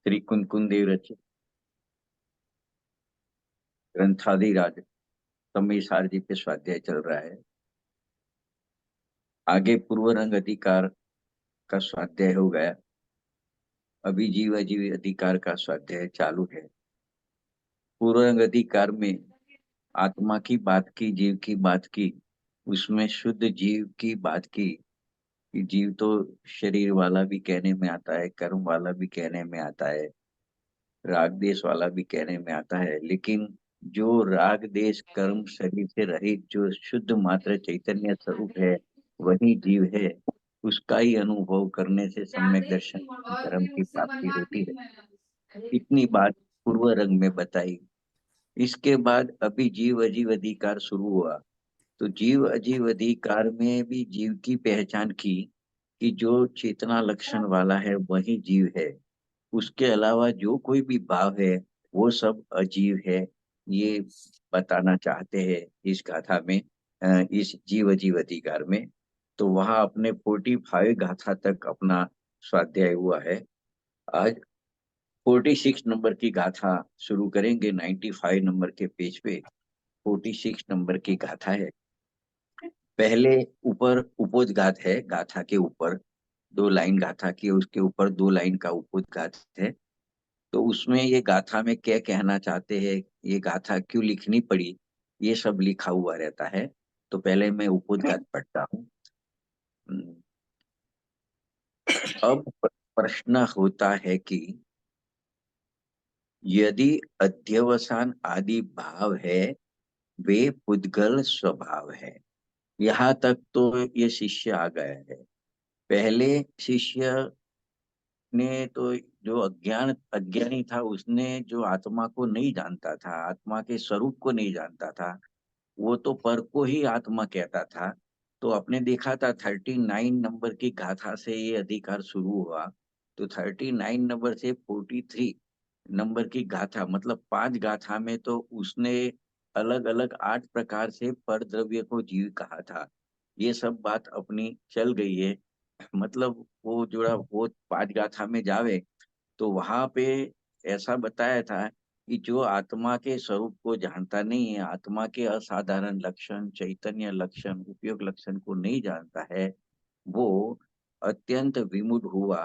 श्री कुंकुन देव रचित ग्रंथाधिराज समय सारजी पे स्वाध्याय चल रहा है। आगे पूर्व रंग अधिकार का स्वाध्याय हो गया। अभी जीव अजीव अधिकार का स्वाध्याय चालू है। पूर्व रंग अधिकार में आत्मा की बात की, जीव की बात की, उसमें शुद्ध जीव की बात की कि जीव तो शरीर वाला भी कहने में आता है, कर्म वाला भी कहने में आता है, राग देश वाला भी कहने में आता है, लेकिन जो राग देश कर्म शरीर से रहित जो शुद्ध मात्र चैतन्य स्वरूप है वही जीव है। उसका ही अनुभव करने से सम्यक दर्शन धर्म की प्राप्ति होती है। इतनी बात पूर्व रंग में बताई। इसके बाद अभी जीव अजीव अधिकार शुरू हुआ। तो जीव अजीव अधिकार में भी जीव की पहचान की कि जो चेतना लक्षण वाला है वही जीव है। उसके अलावा जो कोई भी भाव है वो सब अजीव है। ये बताना चाहते हैं इस गाथा में, इस जीव अजीव अधिकार में। तो वहां अपने 45 गाथा तक अपना स्वाध्याय हुआ है। आज 46 नंबर की गाथा शुरू करेंगे। 95 नंबर के पेज पे 46 नंबर की गाथा है। पहले ऊपर उपोद्घात है, गाथा के ऊपर 2 लाइन गाथा की, उसके ऊपर 2 लाइन का उपोद्घात है। तो उसमें ये गाथा में क्या कहना चाहते हैं, ये गाथा क्यों लिखनी पड़ी, ये सब लिखा हुआ रहता है। तो पहले मैं उपोद्घात पढ़ता हूँ। अब प्रश्न होता है कि यदि अध्यवसान आदि भाव है वे पुद्गल स्वभाव है। यहाँ तक तो ये शिष्य आ गया है। पहले शिष्य ने तो जो अज्ञानी था उसने जो आत्मा को नहीं जानता था, आत्मा के स्वरूप को नहीं जानता था, वो तो पर को ही आत्मा कहता था। तो आपने देखा था 39 नंबर की गाथा से ये अधिकार शुरू हुआ। तो 39 नंबर से 43 नंबर की गाथा मतलब 5 गाथा में तो उसने अलग अलग 8 प्रकार से पर द्रव्य को जीव कहा था। ये सब बात अपनी चल गई है। मतलब वो जुड़ा वो 5 गाथा में जावे तो वहां पे ऐसा बताया था कि जो आत्मा के स्वरूप को जानता नहीं है, आत्मा के असाधारण लक्षण चैतन्य लक्षण उपयोग लक्षण को नहीं जानता है, वो अत्यंत विमूढ़ हुआ।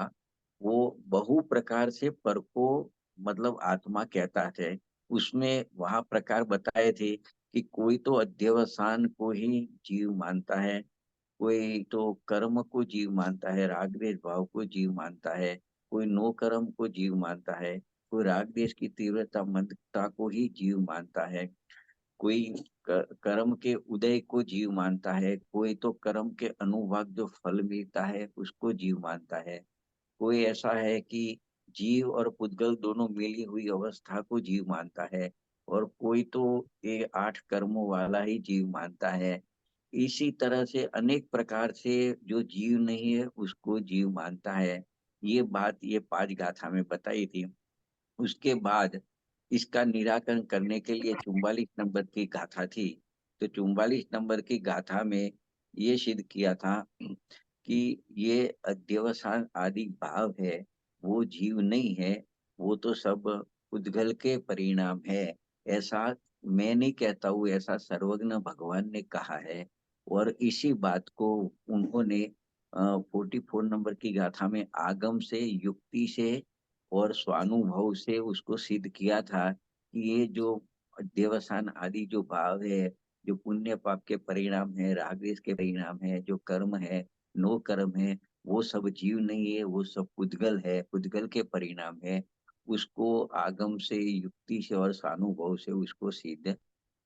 वो बहु प्रकार से पर को मतलब आत्मा कहता है। उसमें वहां प्रकार बताए थे कि कोई तो अध्यवसान को ही जीव मानता है, कोई तो कर्म को जीव मानता है, राग द्वेष भाव को जीव मानता है, कोई नो कर्म को जीव मानता है, कोई राग द्वेष की तीव्रता मंदता को ही जीव मानता है, कोई कर्म के उदय को जीव मानता है, कोई तो कर्म के अनुभाग जो फल मिलता है उसको जीव मानता है, कोई ऐसा है कि जीव और पुद्गल दोनों मिली हुई अवस्था को जीव मानता है, और कोई तो ये 8 कर्मों वाला ही जीव मानता है। इसी तरह से अनेक प्रकार से जो जीव नहीं है उसको जीव मानता है। ये बात ये 5 गाथा में बताई थी। उसके बाद इसका निराकरण करने के लिए 44 नंबर की गाथा थी। तो 44 नंबर की गाथा में ये सिद्ध किया था कि ये अध्यवसान आदि भाव है वो जीव नहीं है, वो तो सब उद्गल के परिणाम है। ऐसा मैं नहीं कहता हूँ, ऐसा सर्वज्ञ भगवान ने कहा है। और इसी बात को उन्होंने 44 नंबर की गाथा में आगम से युक्ति से और स्वानुभव से उसको सिद्ध किया था कि ये जो देवसान आदि जो भाव है, जो पुण्य पाप के परिणाम है, राग द्वेष के परिणाम है, जो कर्म है, नो कर्म है, वो सब जीव नहीं है, वो सब पुद्गल है, पुद्गल के परिणाम है। उसको आगम से युक्ति से और स्वानुभव से उसको सिद्ध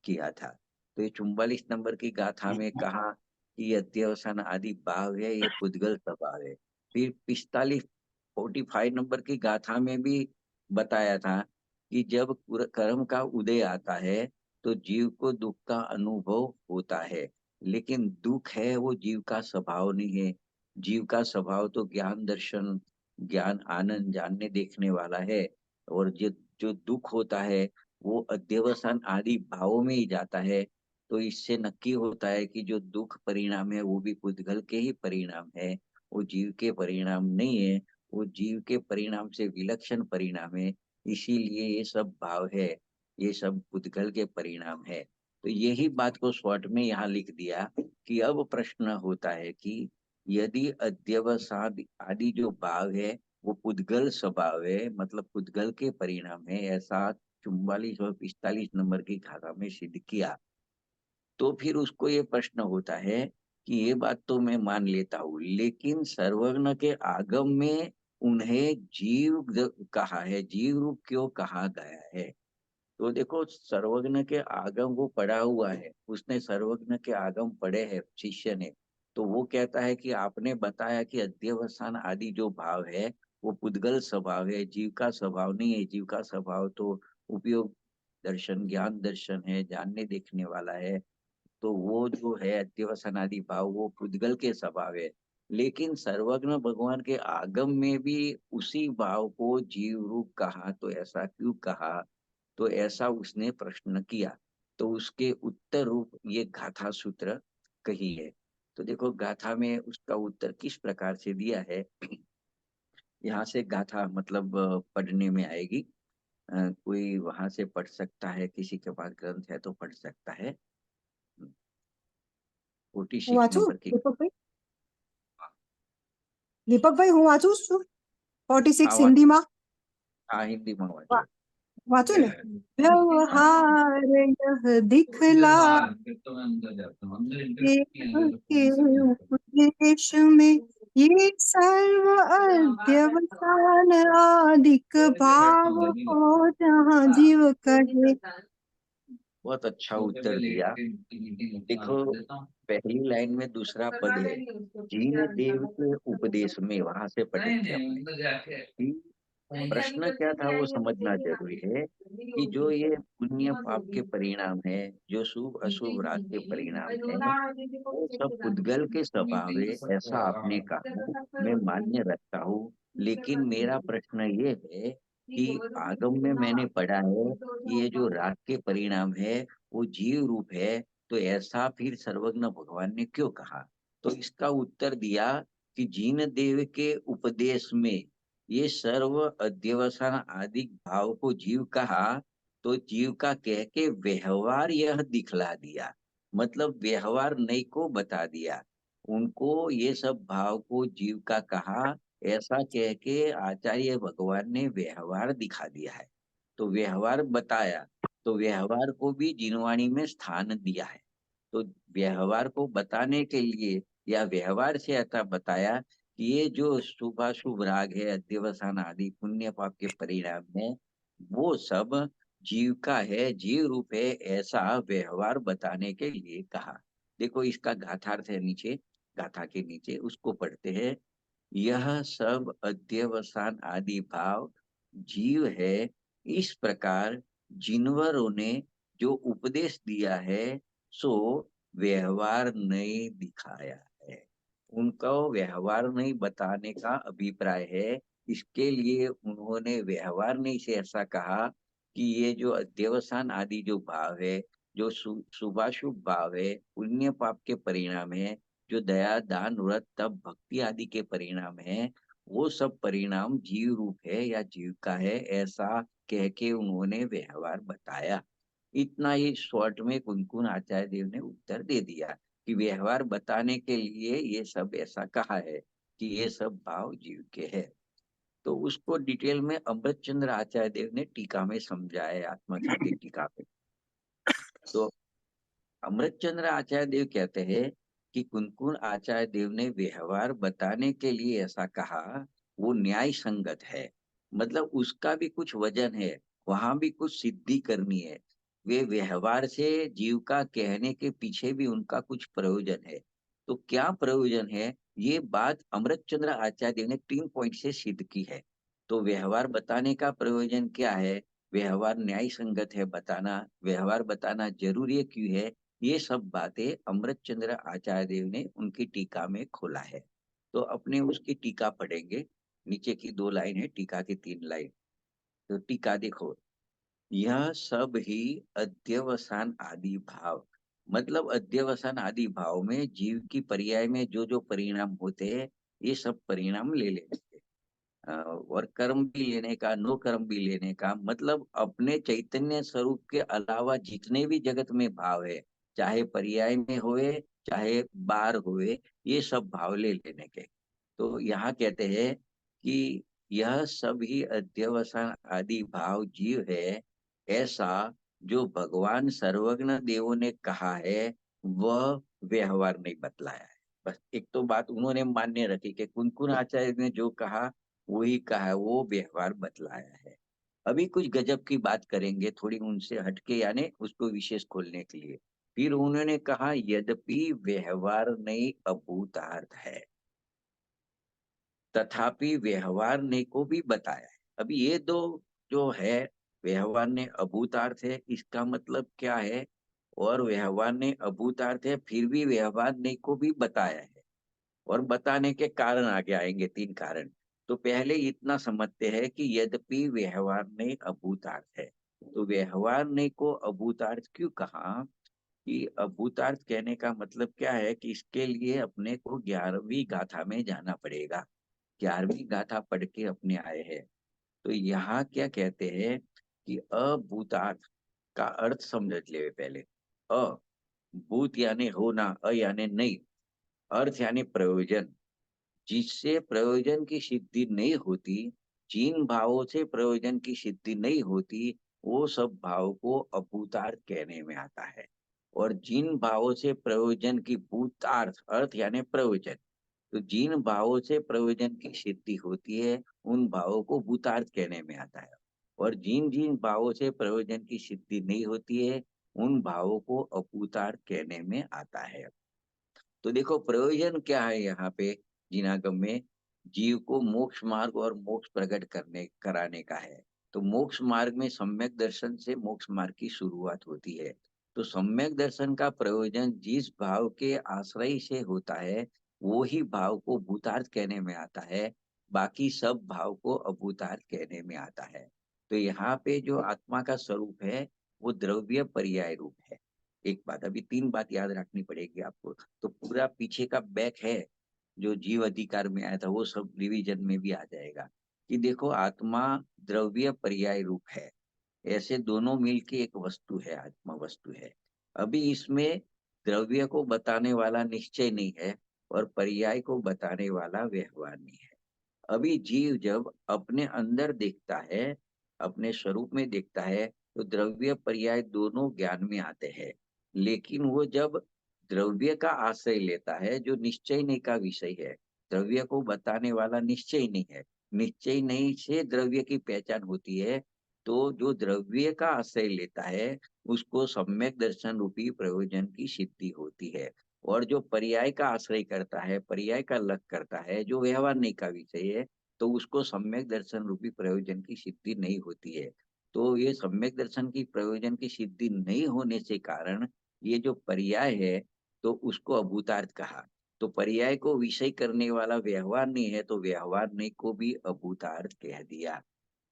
किया था। तो ये 44 नंबर की गाथा में कहा कि ये अध्यवसान आदि भाव है, ये पुद्गल स्वभाव है। फिर 45 नंबर की गाथा में भी बताया था कि जब कर्म का उदय आता है तो जीव को दुख का अनुभव होता है, लेकिन दुख है वो जीव का स्वभाव नहीं है। जीव का स्वभाव तो ज्ञान दर्शन ज्ञान आनंद जानने देखने वाला है। और जो जो दुख होता है वो अध्यवसान आदि भावों में ही जाता है। तो इससे नक्की होता है कि जो दुख परिणाम है वो भी पुद्गल के ही परिणाम है, वो जीव के परिणाम नहीं है। वो जीव के परिणाम से विलक्षण परिणाम है, इसीलिए ये सब भाव है, ये सब पुद्गल के परिणाम है। तो यही बात को शॉर्ट में यहाँ लिख दिया कि अब प्रश्न होता है कि यदि अध्यवसाद आदि जो भाव है वो पुद्गल स्वभाव है, मतलब पुद्गल के परिणाम है, ऐसा 44 और 45 नंबर की धारा में सिद्ध किया, तो फिर उसको ये प्रश्न होता है कि ये बात तो मैं मान लेता हूँ, लेकिन सर्वज्ञ के आगम में उन्हें कहा है, जीव रूप क्यों कहा गया है? तो देखो, सर्वज्ञ के आगम वो पढ़ा हुआ है, उसने सर्वज्ञ के आगम पढ़े हैं शिष्य ने, तो वो कहता है कि आपने बताया कि अध्यवसान आदि जो भाव है वो पुद्गल स्वभाव है, जीव का स्वभाव नहीं है। जीव का स्वभाव तो उपयोग दर्शन, ज्ञान दर्शन है, जानने देखने वाला है। तो वो जो है अध्यवसान आदि भाव वो पुद्गल के स्वभाव है, लेकिन सर्वज्ञ भगवान के आगम में भी उसी भाव को जीव रूप कहा, तो ऐसा क्यों कहा? तो ऐसा उसने प्रश्न किया। तो उसके उत्तर रूप ये गाथा सूत्र कही है। तो देखो गाथा में उसका उत्तर किस प्रकार से दिया है। यहाँ से गाथा मतलब पढ़ने में आएगी। कोई वहां से पढ़ सकता है, किसी के पास ग्रंथ है तो पढ़ सकता है। 46 वाचू नंबर की। दीपक भाई? दीपक भाई, હું વાંચું છું हाँ 46 वाचो, હિન્દીમાં। हाँ हिंदी में वाचो। वा- वाचू ने। हाँ व्यवहार यह दिखला के उपदेश में, ये सर्व अध्यवसान आदिक भाव हो जहाँ जीव कहे। बहुत अच्छा उत्तर दिया। देखो, पहली लाइन में दूसरा पद है, जीन देव के उपदेश में, वहां से पढ़ेंगे अपने कि प्रश्न क्या था वो समझना जरूरी है कि जो ये पुण्य पाप के परिणाम है, जो शुभ अशुभ राग के परिणाम है, वो सब पुद्गल के स्वभाव है, ऐसा आपने कहा, मैं मान्य रखता हूँ। लेकिन मेरा प्रश्न ये है कि आगम में मैंने पढ़ा है कि ये जो राग के परिणाम है वो जीव रूप है, तो ऐसा फिर सर्वज्ञ भगवान ने क्यों कहा? तो इसका उत्तर दिया कि जीन देव के उपदेश में ये सर्व अध्यवसान आदि भाव को जीव कहा, तो जीव का कह के व्यवहार यह दिखला दिया, मतलब व्यवहार नहीं को बता दिया। उनको ये सब भाव को जीव का कहा, ऐसा कह के आचार्य भगवान ने व्यवहार दिखा दिया है। तो व्यवहार बताया, तो व्यवहार को भी जिनवाणी में स्थान दिया है। तो व्यवहार को बताने के लिए या व्यवहार से ऐसा बताया कि ये जो शुभाशुभ राग है, अध्यवसान आदि पुण्य पाप के परिणाम है, वो सब जीव का है, जीव रूप है, ऐसा व्यवहार बताने के लिए कहा। देखो इसका गाथार्थ है नीचे, गाथा के नीचे उसको पढ़ते हैं। यह सब अध्यवसान आदि भाव जीव है, इस प्रकार जिनवरों ने जो उपदेश दिया है सो व्यवहार नहीं दिखाया है। उनका व्यवहार नहीं बताने का अभिप्राय है, इसके लिए उन्होंने व्यवहार नहीं से ऐसा कहा कि ये जो अध्यवसान आदि जो भाव है, जो शुभाशुभ भाव है, पुण्य पाप के परिणाम है, जो दया दान व्रत तप भक्ति आदि के परिणाम है, वो सब परिणाम जीव रूप है या जीव का है, ऐसा कह के उन्होंने व्यवहार बताया। इतना ही शॉर्ट में कुनकुन आचार्य देव ने उत्तर दे दिया कि व्यवहार बताने के लिए ये सब ऐसा कहा है कि ये सब भाव जीव के है। तो उसको डिटेल में अमृत चंद्र आचार्य देव ने टीका में समझाया है, आत्मख्याति टीका में। तो अमृत चंद्र आचार्य देव कहते हैं कि कुनकुन आचार्य देव ने व्यवहार बताने के लिए ऐसा कहा, वो न्याय संगत है, मतलब उसका भी कुछ वजन है, वहां भी कुछ सिद्धि करनी है। वे व्यवहार से जीव का कहने के पीछे भी उनका कुछ प्रयोजन है। तो क्या प्रयोजन है, ये बात अमृत चंद्र आचार्य देव ने 3 पॉइंट से सिद्ध की है। तो व्यवहार बताने का प्रयोजन क्या है? व्यवहार न्याय संगत है बताना, व्यवहार बताना जरूरी क्यों है, ये सब बातें अमृत चंद्र आचार्य देव ने उनकी टीका में खोला है। तो अपने उसकी टीका पढ़ेंगे। नीचे की 2 लाइन है, टीका की 3 लाइन। तो टीका देखो, यह सब ही अध्यवसान आदि भाव, मतलब अध्यवसान आदि भाव में जीव की पर्याय में जो जो परिणाम होते हैं, ये सब परिणाम ले लेते हैं। और कर्म भी लेने का, नो कर्म भी लेने का, मतलब अपने चैतन्य स्वरूप के अलावा जितने भी जगत में भाव है, चाहे पर्याय में होए चाहे बाहर होए, ये सब भाव ले लेने के। तो यहाँ कहते हैं कि यह सभी अध्यवसान आदि भाव जीव है, ऐसा जो भगवान सर्वज्ञ देवों ने कहा है, वह व्यवहार नहीं बतलाया है। बस एक तो बात उन्होंने मान्य रखी कि कुनकुन आचार्य ने जो कहा वही कहा है, वो व्यवहार बतलाया है। अभी कुछ गजब की बात करेंगे, थोड़ी उनसे हटके, यानी उसको विशेष खोलने के लिए। फिर उन्होंने कहा यद्यपि व्यवहार नहीं अभूतार्थ है, तथापि व्यवहार ने को भी बताया है। अभी ये दो जो है, व्यवहार ने अभूतार्थ है, इसका मतलब क्या है, और व्यवहार ने अभूतार्थ है फिर भी व्यवहार ने को भी बताया है। और बताने के कारण आगे आएंगे, तीन कारण। तो पहले इतना समझते हैं कि यद्यपि व्यवहार ने अभूतार्थ है, तो व्यवहार ने को अभूतार्थ क्यों कहा? कि अभूतार्थ कहने का मतलब क्या है कि इसके लिए अपने को 11वीं गाथा में जाना पड़ेगा। 11वीं गाथा पढ़ के अपने आए हैं। तो यहाँ क्या कहते हैं कि अभूतार्थ का अर्थ समझ ले पहले। अ भूत यानी होना, अ यानी नहीं, अर्थ यानी प्रयोजन। जिससे प्रयोजन की सिद्धि नहीं होती, जिन भावों से प्रयोजन की सिद्धि नहीं होती, वो सब भाव को अभूतार्थ कहने में आता है। और जिन भावों से प्रयोजन की भूतार्थ, अर्थ यानी प्रयोजन, तो जिन भावों से प्रयोजन की सिद्धि होती है, उन भावों को भूतार्थ कहने में आता है। और जिन जिन भावों से प्रयोजन की सिद्धि नहीं होती है, उन भावों को अभूतार्थ कहने में आता है। तो देखो प्रयोजन क्या है यहाँ पे, जिनागम में जीव को मोक्ष मार्ग और मोक्ष प्रकट करने कराने का है। तो मोक्ष मार्ग में सम्यक दर्शन से मोक्ष मार्ग की शुरुआत होती है। तो सम्यक दर्शन का प्रयोजन जिस भाव के आश्रय से होता है, वो ही भाव को भूतार्थ कहने में आता है। बाकी सब भाव को अभूतार्थ कहने में आता है। तो यहाँ पे जो आत्मा का स्वरूप है, वो द्रव्य पर्याय रूप है। एक बात, अभी तीन बात याद रखनी पड़ेगी आपको। तो पूरा पीछे का बैक है जो जीव अधिकार में आया था, वो सब रिवीजन में भी आ जाएगा। कि देखो आत्मा द्रव्य पर्याय रूप है, ऐसे दोनों मिलके एक वस्तु है, आत्मा वस्तु है। अभी इसमें द्रव्य को बताने वाला निश्चय नहीं है, और पर्याय को बताने वाला व्यवहार नहीं है। अभी जीव जब अपने अंदर देखता है, अपने स्वरूप में देखता है, तो द्रव्य पर्याय दोनों ज्ञान में आते हैं। लेकिन वो जब द्रव्य का आश्रय लेता है, जो निश्चय नहीं का विषय है, द्रव्य को बताने वाला निश्चय नहीं है, निश्चय नहीं से द्रव्य की पहचान होती है, तो जो द्रव्य का आश्रय लेता है, उसको सम्यक दर्शन रूपी प्रयोजन की सिद्धि होती है। और जो पर्याय का आश्रय करता है, पर्याय का लग करता है, जो व्यवहार नहीं का विषय है, तो उसको सम्यक दर्शन रूपी प्रयोजन की सिद्धि नहीं होती है। तो ये सम्यक दर्शन की प्रयोजन की सिद्धि नहीं होने से कारण ये जो पर्याय है, तो उसको अभूतार्थ कहा। तो पर्याय को विषय करने वाला व्यवहार नहीं है, तो व्यवहार नहीं को भी अभूतार्थ कह दिया।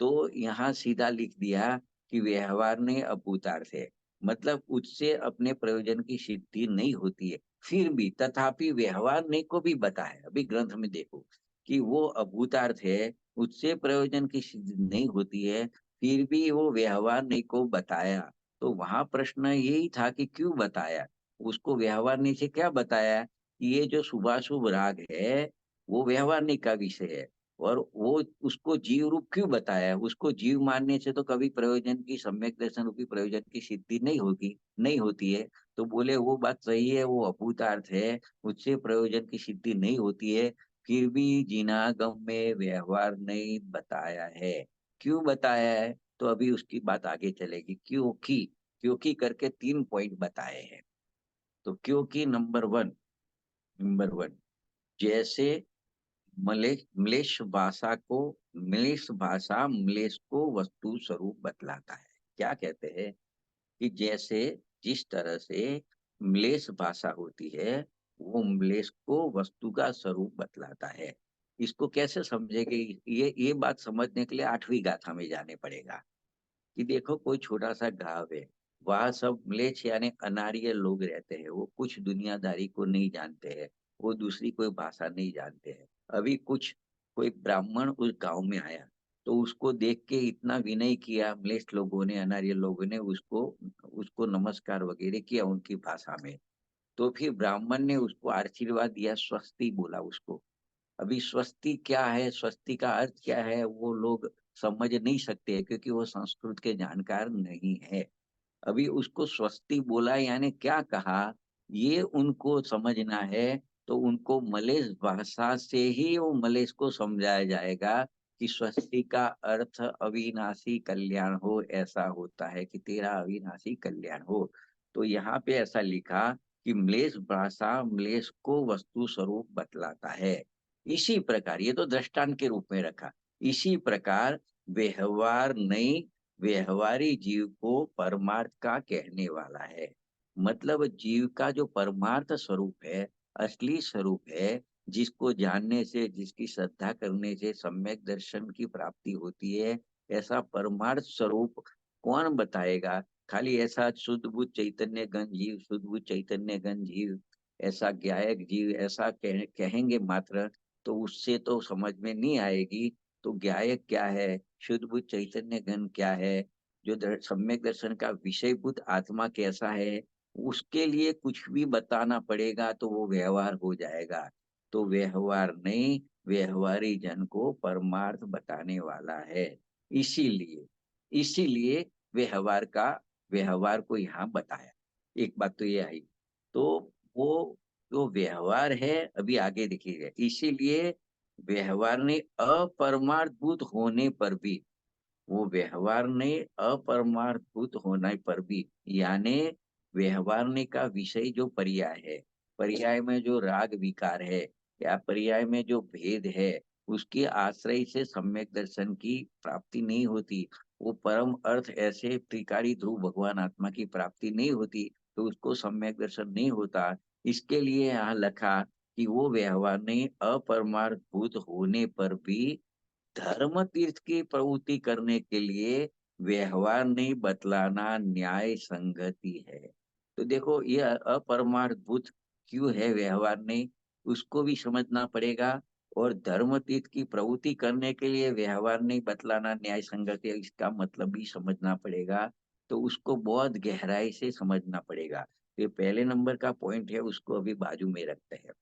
तो यहाँ सीधा लिख दिया कि व्यवहार नहीं अभूतार्थ है, मतलब उससे अपने प्रयोजन की सिद्धि नहीं होती है। फिर भी तथापि व्यवहार नहीं को भी बताया, अभी ग्रंथ में देखो कि वो अभूतार्थ है, उससे प्रयोजन की सिद्धि नहीं होती है, फिर भी वो व्यवहार नहीं को बताया। तो वहां प्रश्न यही था कि क्यों बताया, उसको व्यवहार नहीं से क्या बताया कि ये जो शुभाशुभ राग है, वो व्यवहार नहीं का विषय है। और वो उसको जीव रूप क्यों बताया, उसको जीव मानने से तो कभी प्रयोजन की, सम्यक दर्शन रूपी प्रयोजन की सिद्धि नहीं होगी, नहीं होती है। तो बोले वो बात सही है, वो अभूतार्थ है, उससे प्रयोजन की सिद्धि नहीं होती है, फिर भी जिनागम में व्यवहार नहीं बताया है। क्यों बताया है, तो अभी उसकी बात आगे चलेगी। क्योंकि, क्योंकि करके तीन पॉइंट बताए हैं। तो क्योंकि नंबर वन, जैसे म्लेच्छ भाषा म्लेच्छ को वस्तु स्वरूप बतलाता है। क्या कहते हैं कि जैसे जिस तरह से म्लेच्छ भाषा होती है, वो म्लेच्छ को वस्तु का स्वरूप बतलाता है। इसको कैसे समझेंगे? ये बात समझने के लिए 8वीं गाथा में जाने पड़ेगा। कि देखो कोई छोटा सा गांव है, वहां सब म्लेच्छ यानी अनार्य लोग रहते हैं, वो कुछ दुनियादारी को नहीं जानते हैं, वो दूसरी कोई भाषा नहीं जानते हैं। अभी कुछ कोई ब्राह्मण उस गांव में आया, तो उसको देख के इतना विनय किया म्लेच्छ लोगों ने, अनार्य लोगों ने, उसको उसको नमस्कार वगैरह किया उनकी भाषा में। तो फिर ब्राह्मण ने उसको आशीर्वाद दिया, स्वस्ति बोला उसको। अभी स्वस्ति क्या है, स्वस्ति का अर्थ क्या है, वो लोग समझ नहीं सकते क्योंकि वो संस्कृत के जानकार नहीं है। अभी उसको स्वस्ति बोला यानी क्या कहा, ये उनको समझना है। तो उनको मलेश भाषा से ही वो मलेश को समझाया जाएगा कि स्वस्ति का अर्थ अविनाशी कल्याण हो, ऐसा होता है कि तेरा अविनाशी कल्याण हो। तो यहाँ पे ऐसा लिखा कि म्लेच्छ भाषा म्लेच्छ को वस्तु स्वरूप बतलाता है। इसी प्रकार, ये तो दृष्टांत के रूप में रखा, इसी प्रकार व्यवहार नहीं, व्यवहारी जीव को परमार्थ का कहने वाला है। मतलब जीव का जो परमार्थ स्वरूप है, असली स्वरूप है, जिसको जानने से, जिसकी श्रद्धा करने से सम्यक दर्शन की प्राप्ति होती है, ऐसा परमार्थ स्वरूप कौन बताएगा? खाली ऐसा शुद्ध बुद्ध चैतन्य घन जीव, शुद्ध बुद्ध चैतन्य घन जीव, ऐसा ज्ञायक जीव, ऐसा कहेंगे मात्र, तो उससे तो समझ में नहीं आएगी। तो ज्ञायक क्या है, शुद्ध बुद्ध चैतन्य घन क्या है, जो सम्यक दर्शन का विषयभूत आत्मा कैसा है, उसके लिए कुछ भी बताना पड़ेगा तो वो व्यवहार हो जाएगा। तो व्यवहार नहीं, व्यवहारी जन को परमार्थ बताने वाला है। इसीलिए इसीलिए व्यवहार का, व्यवहार को यहाँ बताया। एक बात तो ये आई। तो वो जो व्यवहार है, अभी आगे देखिएगा, इसीलिए व्यवहार ने अपरमार्थभूत होने पर भी, वो व्यवहार ने अपरमार्थभूत होने पर भी, यानी व्यवहारने का विषय जो पर्याय है, पर्याय में जो राग विकार है या पर्याय में जो भेद है, उसके आश्रय से सम्यक दर्शन की प्राप्ति नहीं होती। वो परम अर्थ ऐसे त्रिकारी ध्रुव भगवान आत्मा की प्राप्ति नहीं होती, तो उसको सम्यक दर्शन नहीं होता। इसके लिए यहाँ लिखा कि वो व्यवहार ने अपरमार्थभूत होने पर भी धर्म तीर्थ की प्रवृत्ति करने के लिए व्यवहार नहीं बतलाना न्याय संगति है। तो देखो, ये अपरमार्थभूत क्यों है व्यवहार नहीं, उसको भी समझना पड़ेगा। और धर्म तीर्थ की प्रवृत्ति करने के लिए व्यवहार नहीं बतलाना न्याय संगति है, इसका मतलब भी समझना पड़ेगा। तो उसको बहुत गहराई से समझना पड़ेगा। ये पहले नंबर का पॉइंट है, उसको अभी बाजू में रखते हैं।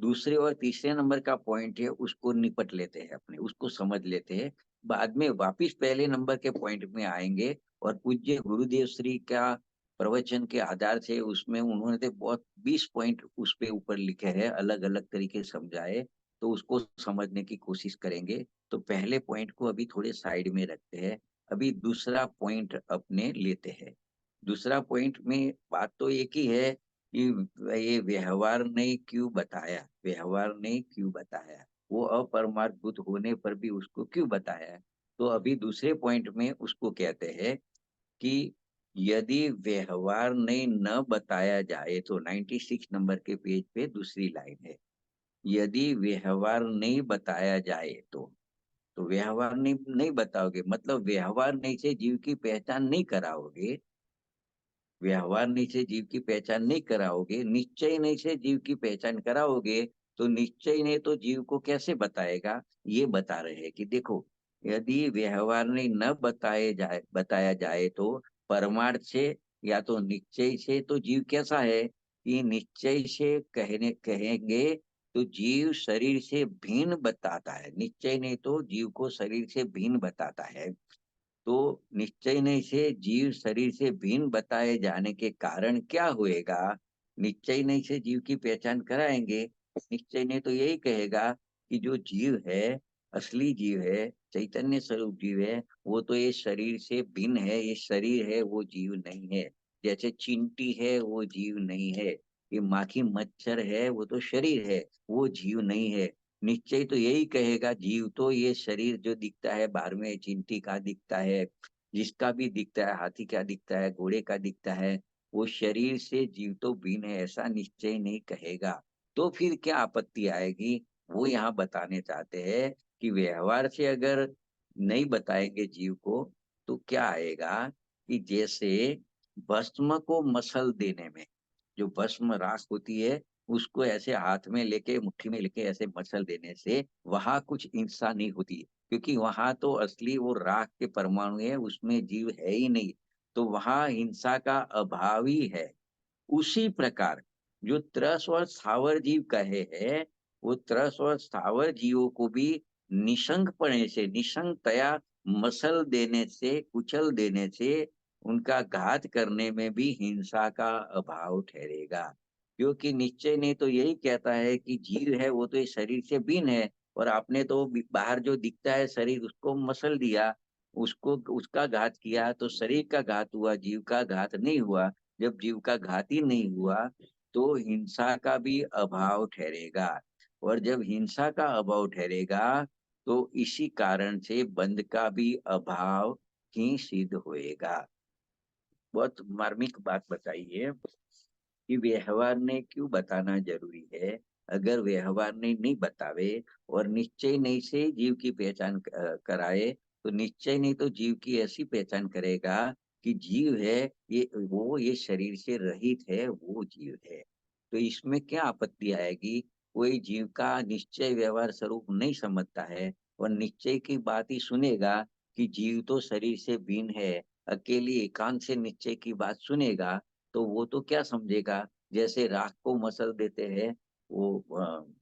दूसरे और तीसरे नंबर का पॉइंट है, उसको निपट लेते हैं, अपने उसको समझ लेते हैं। बाद में वापिस पहले नंबर के पॉइंट में आएंगे। और पूज्य गुरुदेव श्री का प्रवचन के आधार से, उसमें उन्होंने तो बहुत 20 पॉइंट उस पे ऊपर लिखे हैं, अलग अलग तरीके से समझाए। तो उसको समझने की कोशिश करेंगे। तो पहले पॉइंट को अभी थोड़े साइड में रखते हैं। अभी दूसरा पॉइंट अपने लेते हैं। दूसरा पॉइंट में बात तो एक ही है कि ये व्यवहार ने क्यों बताया, व्यवहार ने क्यों बताया, वो अपरमार्थभूत होने पर भी उसको क्यों बताया। तो अभी दूसरे पॉइंट में उसको कहते हैं कि यदि व्यवहार ने न बताया जाए, तो 96 नंबर के पेज पे दूसरी लाइन है, यदि व्यवहार नहीं बताया जाए तो व्यवहार नहीं बताओगे, मतलब व्यवहार नहीं से जीव की पहचान नहीं कराओगे, व्यवहार नहीं से जीव की पहचान नहीं कराओगे, निश्चय नहीं से जीव की पहचान कराओगे, तो निश्चय ने तो जीव को कैसे बताएगा। ये बता रहे हैं कि देखो, यदि व्यवहार ने न बताया जाए तो परमार्थ से या तो निश्चय से, तो जीव कैसा है कि निश्चय से कहेंगे तो जीव शरीर से भिन्न बताता है, निश्चय ने तो जीव को शरीर से भिन्न बताता है। तो निश्चय नहीं से जीव शरीर से भिन्न बताए जाने के कारण क्या होएगा, निश्चय नहीं से जीव की पहचान कराएंगे। निश्चय ने तो यही कहेगा कि जो जीव है, असली जीव है, चैतन्य स्वरूप जीव है, वो तो ये शरीर से भिन्न है, ये शरीर है, वो जीव नहीं है। जैसे चींटी है, वो जीव नहीं है। ये माखी मच्छर है, वो तो शरीर है, वो जीव नहीं है। निश्चय तो यही कहेगा, जीव तो ये शरीर जो दिखता है बाहर में, चींटी का दिखता है, जिसका भी दिखता है, हाथी का दिखता है, घोड़े का दिखता है, वो शरीर से जीव तो भिन्न है, ऐसा निश्चय नहीं कहेगा। तो फिर क्या आपत्ति आएगी, वो यहाँ बताने चाहते हैं कि व्यवहार से अगर नहीं बताएंगे जीव को, तो क्या आएगा कि जैसे भस्म को मसल देने में, जो भस्म राख होती है, उसको ऐसे हाथ में लेके मुट्ठी में लेके ऐसे मसल देने से वहां कुछ हिंसा नहीं होती, क्योंकि वहां तो असली वो राख के परमाणु है, उसमें जीव है ही नहीं, तो वहां हिंसा का अभाव ही है। उसी प्रकार जो त्रस और स्थावर जीव कहे हैं, वो त्रस और स्थावर जीवों को भी निशंकपणे से, निशंकतया मसल देने से, कुचल देने से, उनका घात करने में भी हिंसा का अभाव ठहरेगा। क्योंकि निश्चय ने तो यही कहता है कि जीव है वो तो इस शरीर से भिन्न है, और आपने तो बाहर जो दिखता है शरीर उसको मसल दिया, उसको उसका घात किया, तो शरीर का घात हुआ, जीव का घात नहीं हुआ। जब जीव का घात ही नहीं हुआ तो हिंसा का भी अभाव ठहरेगा, और जब हिंसा का अभाव ठहरेगा तो इसी कारण से बंध का भी अभाव ही सिद्ध होएगा। बहुत मार्मिक बात बताइए कि व्यवहार ने क्यों बताना जरूरी है। अगर व्यवहार ने नहीं बतावे और निश्चय नहीं से जीव की पहचान कराए, तो निश्चय नहीं तो जीव की ऐसी पहचान करेगा कि जीव है, ये वो ये शरीर से रहित है, वो जीव है। तो इसमें क्या आपत्ति आएगी। कोई जीव का निश्चय व्यवहार स्वरूप नहीं समझता है और निश्चय की बात ही सुनेगा कि जीव तो शरीर से भिन्न है, अकेली एकांत से निश्चय की बात सुनेगा, तो वो तो क्या समझेगा, जैसे राख को मसल देते हैं वो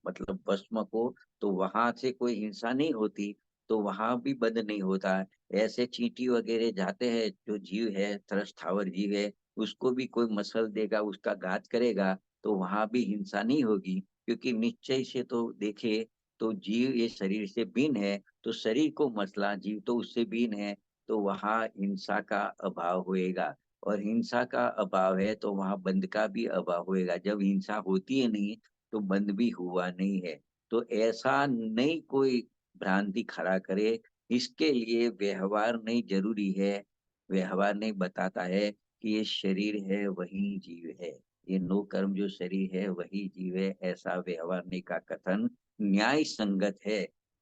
मतलब भस्म को, तो वहां से कोई हिंसा नहीं होती, तो वहां भी बंद नहीं होता। ऐसे चींटी वगैरह जाते हैं, जो जीव है त्रस्थावर जीव है, उसको भी कोई मसल देगा, उसका घात करेगा, तो वहां भी हिंसा नहीं होगी, क्योंकि निश्चय से तो देखे तो जीव ये शरीर से भिन्न है, तो शरीर को मसला, जीव तो उससे भिन्न है, तो वहां हिंसा का अभाव होएगा। और हिंसा का अभाव है तो वहां बंद का भी अभाव होएगा। जब हिंसा होती है नहीं तो बंद भी हुआ नहीं है। तो ऐसा नहीं कोई भ्रांति खड़ा करे, इसके लिए व्यवहार नहीं जरूरी है। व्यवहार नहीं बताता है कि ये शरीर है वही जीव है, ये नो कर्म जो शरीर है वही जीव है, ऐसा व्यवहार नहीं का कथन न्याय संगत है।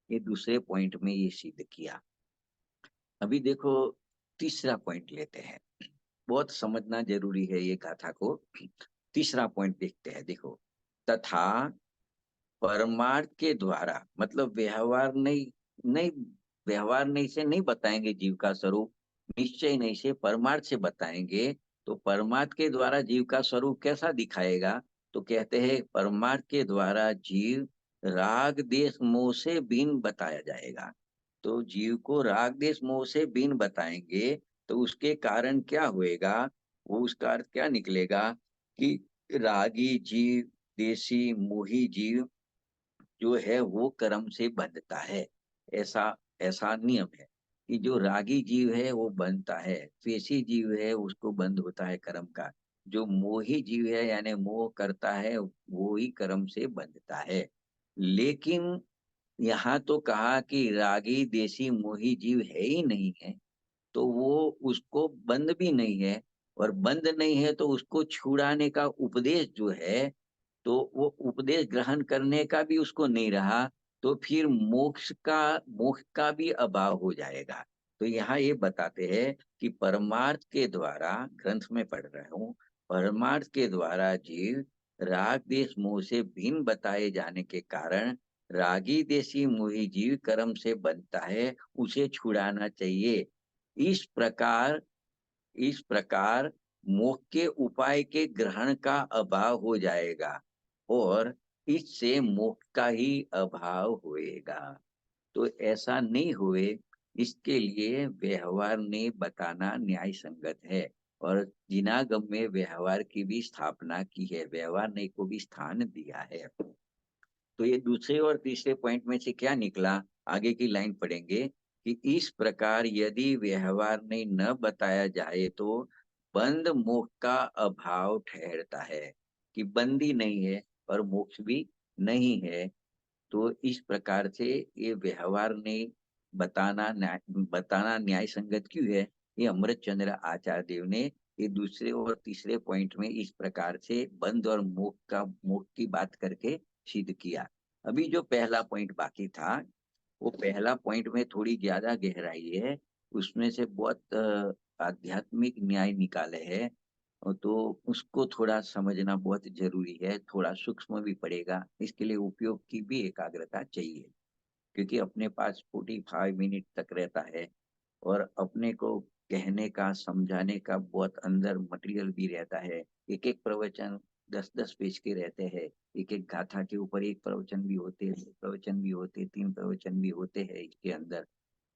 ये दूसरे पॉइंट में ये सिद्ध किया। अभी देखो तीसरा पॉइंट लेते हैं, बहुत समझना जरूरी है ये गाथा को। तीसरा पॉइंट देखते हैं, देखो। तथा परमार्थ के द्वारा, मतलब व्यवहार नहीं, नहीं व्यवहार नहीं से नहीं बताएंगे जीव का स्वरूप, निश्चय नहीं से परमार्थ से बताएंगे। तो परमार्थ के द्वारा जीव का स्वरूप कैसा दिखाएगा, तो कहते हैं परमार्थ के द्वारा जीव राग देश मोह से भिन्न बताया जाएगा। तो जीव को राग देश मोह से भिन्न बताएंगे, तो उसके कारण क्या होएगा, वो उसका अर्थ क्या निकलेगा कि रागी जीव, देशी मोही जीव जो है वो कर्म से बंधता है। ऐसा ऐसा नियम है कि जो रागी जीव है वो बंधता है, द्वेषी जीव है उसको बंध होता है कर्म का। जो मोही जीव है यानी मोह करता है वो ही कर्म से बंधता है। लेकिन यहाँ तो कहा कि रागी देशी मोही जीव है ही नहीं है, तो वो उसको बंद भी नहीं है, और बंद नहीं है तो उसको छुड़ाने का उपदेश जो है, तो वो उपदेश ग्रहण करने का भी उसको नहीं रहा, तो फिर मोक्ष का भी अभाव हो जाएगा। तो यहाँ ये बताते हैं कि परमार्थ के द्वारा, ग्रंथ में पढ़ रहा हूँ, परमार्थ के द्वारा जीव राग देश मोह से भिन्न बताए जाने के कारण रागी देशी मोही जीव कर्म से बनता है, उसे छुड़ाना चाहिए। इस प्रकार इस प्रकार मोक्ष के उपाय के ग्रहण का अभाव हो जाएगा, और इससे मोक्ष का ही अभाव होएगा। तो ऐसा नहीं हुए, इसके लिए व्यवहार ने बताना न्याय संगत है, और जिनागम में व्यवहार की भी स्थापना की है, व्यवहार ने को भी स्थान दिया है। तो ये दूसरे और तीसरे पॉइंट में से क्या निकला, आगे की लाइन पढ़ेंगे कि इस प्रकार यदि व्यवहार ने न बताया जाए तो बंद मोक्ष का अभाव ठहरता है, कि बंदी नहीं है और मोक्ष भी नहीं है। तो इस प्रकार से ये व्यवहार ने बताना न्याय संगत क्यों है, ये अमृत चंद्र आचार्य देव ने ये दूसरे और तीसरे पॉइंट में इस प्रकार से बंद और मोक्ष की बात करके सिद्ध किया। अभी जो पहला पॉइंट बाकी था, वो पहला पॉइंट में थोड़ी ज्यादा गहराई है, उसमें से बहुत आध्यात्मिक न्याय निकाले हैं, तो उसको थोड़ा समझना बहुत जरूरी है, थोड़ा सूक्ष्म भी पड़ेगा, इसके लिए उपयोग की भी एकाग्रता चाहिए। क्योंकि अपने पास 45 मिनट तक रहता है और अपने को कहने का समझाने का बहुत अंदर मटेरियल भी रहता है। एक एक प्रवचन 10-10 पेज के रहते हैं, एक एक गाथा के ऊपर एक प्रवचन भी होते हैं, दो प्रवचन भी होते, 3 प्रवचन भी होते हैं इसके अंदर।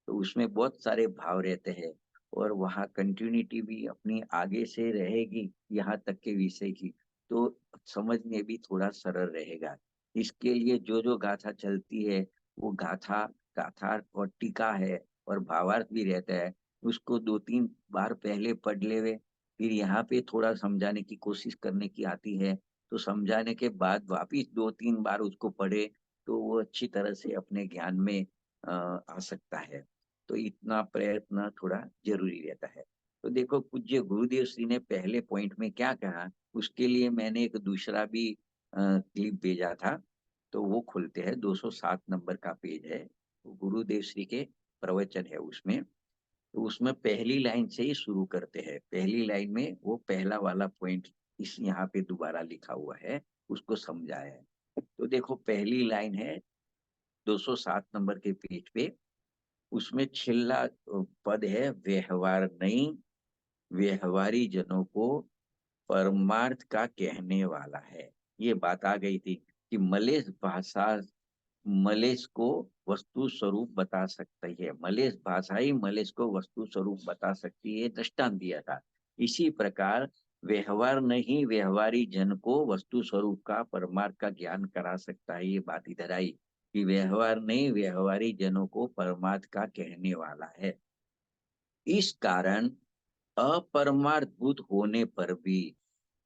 तो उसमें बहुत सारे भाव रहते हैं और वहाँ कंटिन्यूटी भी अपनी आगे से रहेगी यहाँ तक के विषय की, तो समझने भी थोड़ा सरल रहेगा। इसके लिए जो जो गाथा चलती है वो गाथा गाथा और टीका है और भावार्थ भी रहता है, उसको 2-3 बार पहले पढ़ लेवे, फिर यहाँ पे थोड़ा समझाने की कोशिश करने की आती है, तो समझाने के बाद वापिस 2-3 बार उसको पढ़े तो वो अच्छी तरह से अपने ज्ञान में आ सकता है। तो इतना प्रयत्न थोड़ा जरूरी रहता है। तो देखो पूज्य गुरुदेव श्री ने पहले पॉइंट में क्या कहा, उसके लिए मैंने एक दूसरा भी क्लिप भेजा था, तो वो खोलते हैं। 207 नंबर का पेज है, वो गुरुदेव श्री के प्रवचन है उसमें। तो उसमें पहली लाइन से ही शुरू करते हैं। पहली लाइन में वो पहला वाला पॉइंट इस यहाँ पे दोबारा लिखा हुआ है, उसको समझाया है। तो देखो पहली लाइन है 207 नंबर के पेज पे, उसमें छिल्ला पद है, व्यवहार नहीं व्यवहारी जनों को परमार्थ का कहने वाला है। ये बात आ गई थी कि मलेश भाषा मलेश को वस्तु स्वरूप बता सकती है, मलेश भाषा ही मलेश को वस्तु स्वरूप बता सकती है, दृष्टांत दिया था। इसी प्रकार व्यवहार नहीं व्यवहारी जन को वस्तु स्वरूप का परमार्थ का ज्ञान करा सकता है। ये बात इधर आई कि व्यवहार नहीं व्यवहारी जनों को परमार्थ का कहने वाला है। इस कारण अपरमार्थभूत होने पर भी,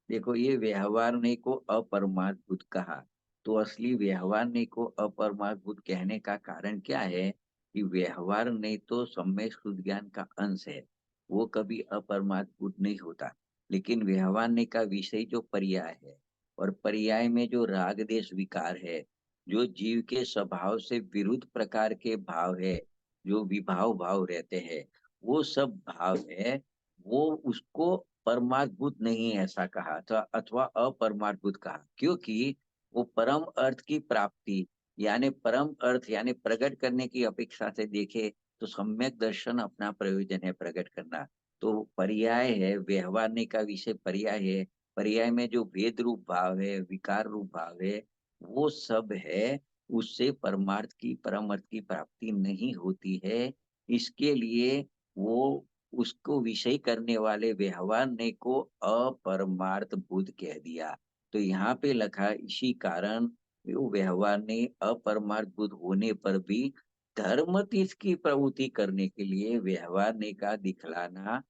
देखो ये व्यवहार नहीं को अपरमार्थभूत कहा, तो असली व्यवहार नहीं को अपरमार्थभूत कहने का कारण क्या है कि व्यवहार नहीं तो सम्यक शुद्ध ज्ञान का अंश है, वो कभी अपरमार्थभूत नहीं होता। लेकिन व्यवहार नहीं का विषय जो पर्याय है, और पर्याय में जो राग देश विकार है, जो जीव के स्वभाव से विरुद्ध प्रकार के भाव है, जो विभाव भाव रहते हैं, वो सब भाव है, वो उसको परमार्थभूत नहीं ऐसा कहा था अथवा अपरमार्थभूत कहा, क्योंकि वो परम अर्थ की प्राप्ति यानी परम अर्थ यानी प्रकट करने की अपेक्षा से देखे तो सम्यक दर्शन अपना प्रयोजन है प्रकट करना। तो पर्याय है, व्यवहारने का विषय पर्याय है, पर्याय में जो भेद रूप भाव है विकार रूप भाव है वो सब है, उससे परमार्थ की परम अर्थ की प्राप्ति नहीं होती है। इसके लिए वो उसको विषय करने वाले व्यवहार ने को अपरमार्थ बुद्ध कह दिया। तो यहाँ पे लिखा इसी कारण वो व्यवहार ने अपरमार्थ बुद्ध होने पर भी धर्म तीर्थ की प्रवृत्ति करने के लिए व्यवहार ने का दिखलाना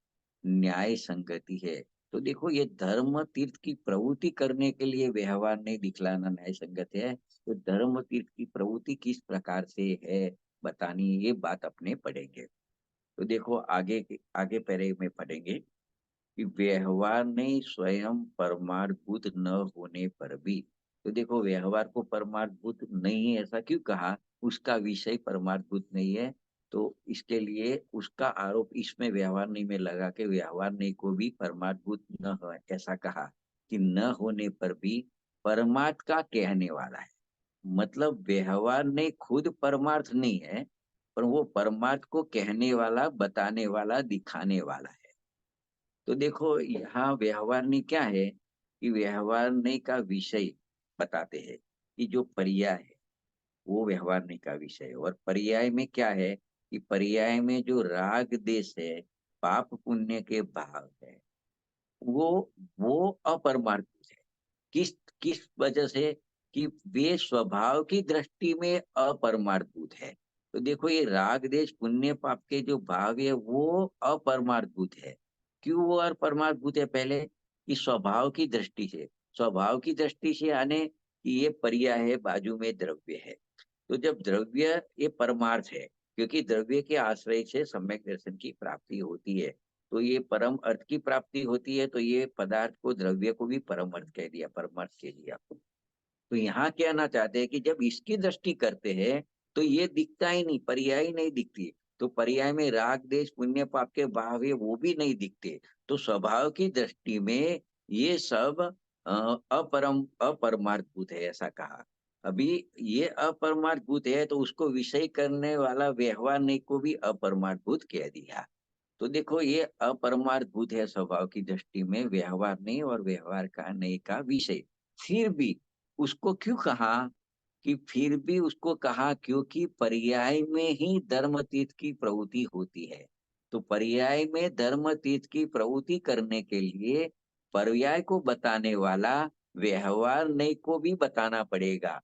न्याय संगति है। तो देखो ये धर्म तीर्थ की प्रवृत्ति करने के लिए व्यवहार नहीं दिखलाना न्याय संगत है, तो धर्म तीर्थ की प्रवृत्ति किस प्रकार से है बतानी, ये बात अपने पढ़ेंगे। तो देखो आगे पैरे में पढ़ेंगे कि व्यवहार नहीं स्वयं परमार्थभूत न होने पर भी, तो देखो व्यवहार को परमार्थभूत नहीं ऐसा क्यों कहा, उसका विषय परमार्थभूत नहीं है। तो इसके लिए उसका आरोप इसमें व्यवहार नहीं में लगा के व्यवहार नहीं को भी परमार्थभूत न हो ऐसा कहा, कि न होने पर भी परमार्थ का कहने वाला है। मतलब व्यवहार नहीं खुद परमार्थ नहीं है, पर वो परमार्थ को कहने वाला बताने वाला दिखाने वाला है। तो देखो यहाँ व्यवहारनी क्या है कि व्यवहारनी का विषय बताते हैं कि जो पर्याय है वो व्यवहारनी का विषय है, और पर्याय में क्या है कि पर्याय में जो राग देश है पाप पुण्य के भाव है, वो वो अपरमार्थ है। किस किस वजह से कि वे स्वभाव की दृष्टि में अपरमार्थभूत है। तो देखो ये राग देश पुण्य पाप के जो भाव है वो अपरमार्थभूत है। क्यों वो अपरमार्थभूत है, पहले कि स्वभाव की दृष्टि से, स्वभाव की दृष्टि से आने कि ये पर्याय है, बाजू में द्रव्य है। तो जब द्रव्य ये परमार्थ है, क्योंकि द्रव्य के आश्रय से सम्यक दर्शन की प्राप्ति होती है, तो ये परम अर्थ की प्राप्ति होती है, तो ये पदार्थ को द्रव्य को भी परम अर्थ कह दिया, परमार्थ कह दिया। तो यहाँ कहना चाहते हैं कि जब इसकी दृष्टि करते हैं तो ये दिखता ही नहीं, पर्याय ही नहीं दिखती। तो पर्याय में राग देश पुण्य पाप के भाव है वो भी नहीं दिखते। तो स्वभाव की दृष्टि में ये सब अपरमार्थभूत है, ऐसा कहा। अभी ये अपरमार्थभूत है तो उसको विषय करने वाला व्यवहार नहीं को भी अपरमार्थभूत कह दिया। तो देखो ये अपरमार्थभूत है स्वभाव की दृष्टि में, व्यवहार नहीं और व्यवहार का नहीं का विषय। फिर भी उसको क्यों कहा, कि फिर भी उसको कहा क्योंकि पर्याय में ही धर्मतीत की प्रवृत्ति होती है। तो पर्याय में धर्मतीत की प्रवृत्ति करने के लिए पर्याय को बताने वाला व्यवहार नहीं को भी बताना पड़ेगा।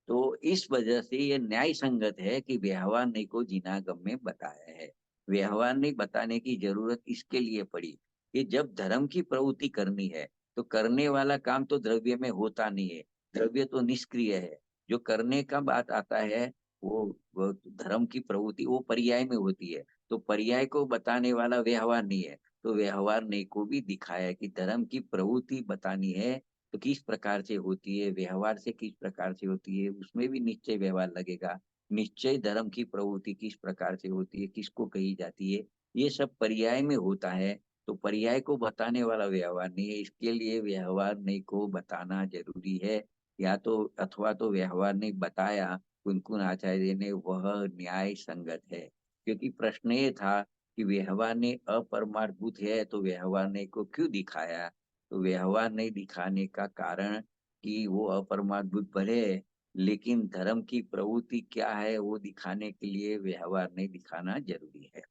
तो इस वजह से ये न्याय संगत है कि व्यवहार नहीं को जिनागम में बताया है। व्यवहार नहीं बताने की जरूरत इसके लिए पड़ी कि जब धर्म की प्रवृत्ति करनी है तो करने वाला काम तो द्रव्य में होता नहीं है, द्रव्य तो निष्क्रिय है। जो करने का बात आता है वो धर्म की प्रवृत्ति वो पर्याय में होती है। तो पर्याय को बताने वाला व्यवहार नहीं है, तो व्यवहार नहीं को भी दिखाया कि धर्म की प्रवृत्ति बतानी है तो किस प्रकार से होती है, व्यवहार से किस प्रकार से होती है, उसमें भी निश्चय व्यवहार लगेगा। निश्चय धर्म की प्रवृत्ति किस प्रकार से होती है, किसको कही जाती है, ये सब पर्याय में होता है। तो पर्याय को बताने वाला व्यवहार नहीं है, इसके लिए व्यवहार नहीं को बताना जरूरी है। या तो अथवा तो व्यवहार नहीं बताया कुनकुन आचार्य ने, वह न्याय संगत है। क्योंकि प्रश्न ये था कि व्यवहार ने अपरमार्थभूत है तो व्यवहार ने को क्यों दिखाया। तो व्यवहार नहीं दिखाने का कारण कि वो अपरमार्थभूत भले है, लेकिन धर्म की प्रवृत्ति क्या है वो दिखाने के लिए व्यवहार नहीं दिखाना जरूरी है।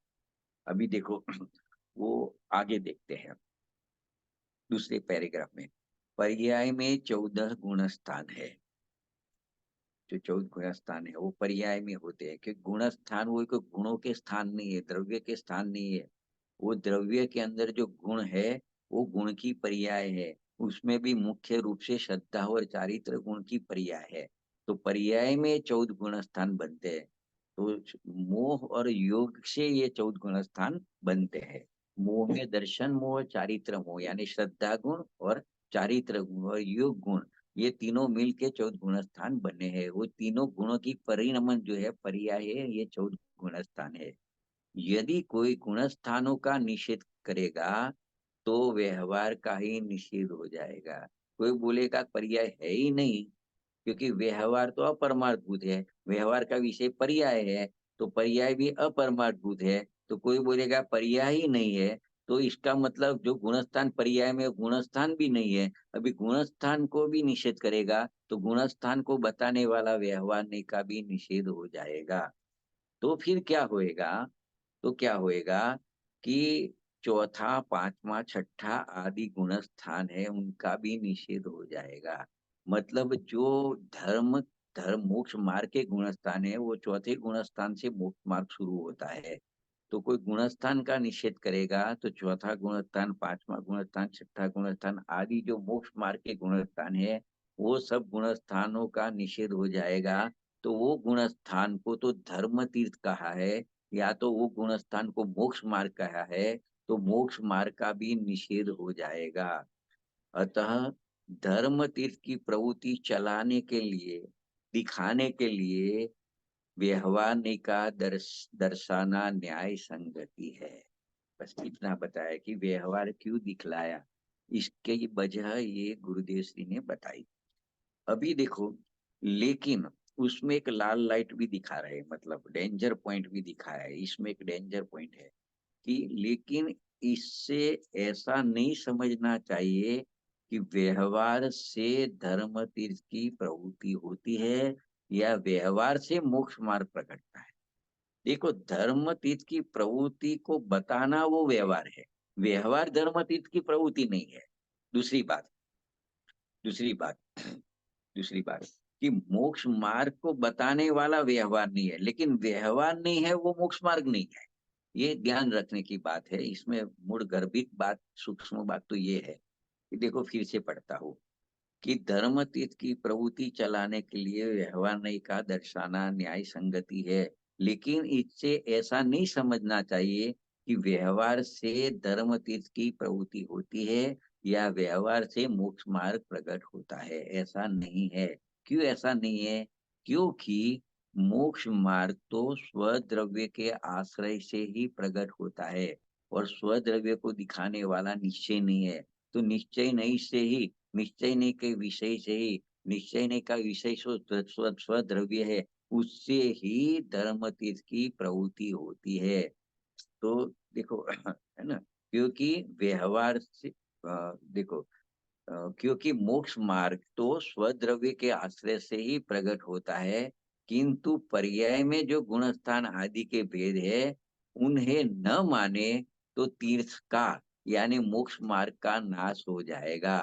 अभी देखो वो आगे देखते हैं दूसरे पैराग्राफ में। पर्याय में 14 गुण स्थान है। जो 14 गुण स्थान है वो पर्याय में होते हैं, क्योंकि गुण स्थान वो कोई गुणों के स्थान नहीं है, द्रव्य के स्थान नहीं है। वो द्रव्य के अंदर जो गुण है वो गुण की पर्याय है। उसमें भी मुख्य रूप से श्रद्धा और चारित्र गुण की पर्याय है। तो पर्याय में 14 गुण स्थान बनते हैं। तो मोह और योग से ये 14 गुण स्थान बनते हैं। मोह में दर्शन मोह, चारित्र मोह यानी श्रद्धा गुण और चारित्र गुण और योग गुण, ये तीनों मिल के 14 गुण स्थान बने हैं। वो तीनों गुणों की परिणमन जो है पर्याय है, ये 14 गुण स्थान है। यदि कोई गुण स्थानों का निषेध करेगा तो व्यवहार का ही निषेध हो जाएगा। कोई बोलेगा पर्याय है ही नहीं, क्योंकि व्यवहार तो अपरमार्थभूत है, व्यवहार का विषय पर्याय है, तो पर्याय भी अपरमार्थभूत है। तो कोई बोलेगा पर्याय ही नहीं है, तो इसका मतलब जो गुणस्थान पर्याय में गुणस्थान भी नहीं है। अभी गुणस्थान को भी निषेध करेगा तो गुणस्थान को बताने वाला व्यवहार नहीं का भी निषेध हो जाएगा। तो फिर क्या होएगा, तो क्या होएगा कि चौथा पांचवा छठा आदि गुण स्थान है उनका भी निषेध हो जाएगा। मतलब जो धर्म धर्म मोक्ष मार्ग के गुण स्थान है वो चौथे गुण स्थान से मोक्ष मार्ग शुरू होता है। तो कोई गुण स्थान का निषेध करेगा तो चौथा गुण स्थान, पांचवा गुण स्थान, छठा गुण स्थान आदि जो मोक्ष मार्ग के गुण स्थान है वो सब गुण स्थानों का निषेध हो जाएगा। तो वो गुण स्थान को तो धर्म तीर्थ कहा है, या तो वो गुण स्थान को मोक्ष मार्ग कहा है, तो मोक्ष मार्ग का भी निषेध हो जाएगा। अतः धर्म तीर्थ की प्रवृत्ति चलाने के लिए, दिखाने के लिए व्यवहार का दर्शाना न्याय संगति है। बस इतना बताया कि व्यवहार क्यों दिखलाया, इसके वजह ये गुरुदेव श्री ने बताई। अभी देखो, लेकिन उसमें एक लाल लाइट भी दिखा रहे, मतलब डेंजर पॉइंट भी दिखाया है। इसमें एक डेंजर पॉइंट है कि लेकिन इससे ऐसा नहीं समझना चाहिए कि व्यवहार से धर्म तीर्थ की प्रवृत्ति होती है या व्यवहार से मोक्ष मार्ग प्रकटता है। देखो, धर्म तीर्थ की प्रवृत्ति को बताना वो व्यवहार है, व्यवहार धर्म तीर्थ की प्रवृत्ति नहीं है। दूसरी बात, दूसरी बात दूसरी बात कि मोक्ष मार्ग को बताने वाला व्यवहार नहीं है, लेकिन व्यवहार नहीं है वो मोक्ष मार्ग नहीं है। ये ध्यान रखने की बात है। इसमें मूल गर्भित बात, सूक्ष्म बात तो ये है कि देखो, फिर से पढ़ता हूँ कि धर्म तीर्थ की प्रवृत्ति चलाने के लिए व्यवहार नहीं का दर्शाना न्याय संगति है। लेकिन इससे ऐसा नहीं समझना चाहिए कि व्यवहार से धर्म तीर्थ की प्रवृत्ति होती है या व्यवहार से मोक्ष मार्ग प्रकट होता है, ऐसा नहीं है। क्यों ऐसा नहीं है? क्योंकि मोक्ष मार्ग तो स्वद्रव्य के आश्रय से ही प्रकट होता है, और स्वद्रव्य को दिखाने वाला निश्चय नहीं है। तो निश्चय नहीं से ही, निश्चय नहीं के विषय से ही, निश्चय नहीं का विषय स्वद्रव्य है, उससे ही धर्म तीर्थ की प्रवृत्ति होती है। तो देखो है ना, क्योंकि व्यवहार से देखो क्योंकि मोक्ष मार्ग तो स्वद्रव्य के आश्रय से ही प्रकट होता है, किंतु पर्याय में जो गुणस्थान आदि के भेद है, उन्हें न माने तो तीर्थ का यानी मोक्ष मार्ग का नाश हो जाएगा।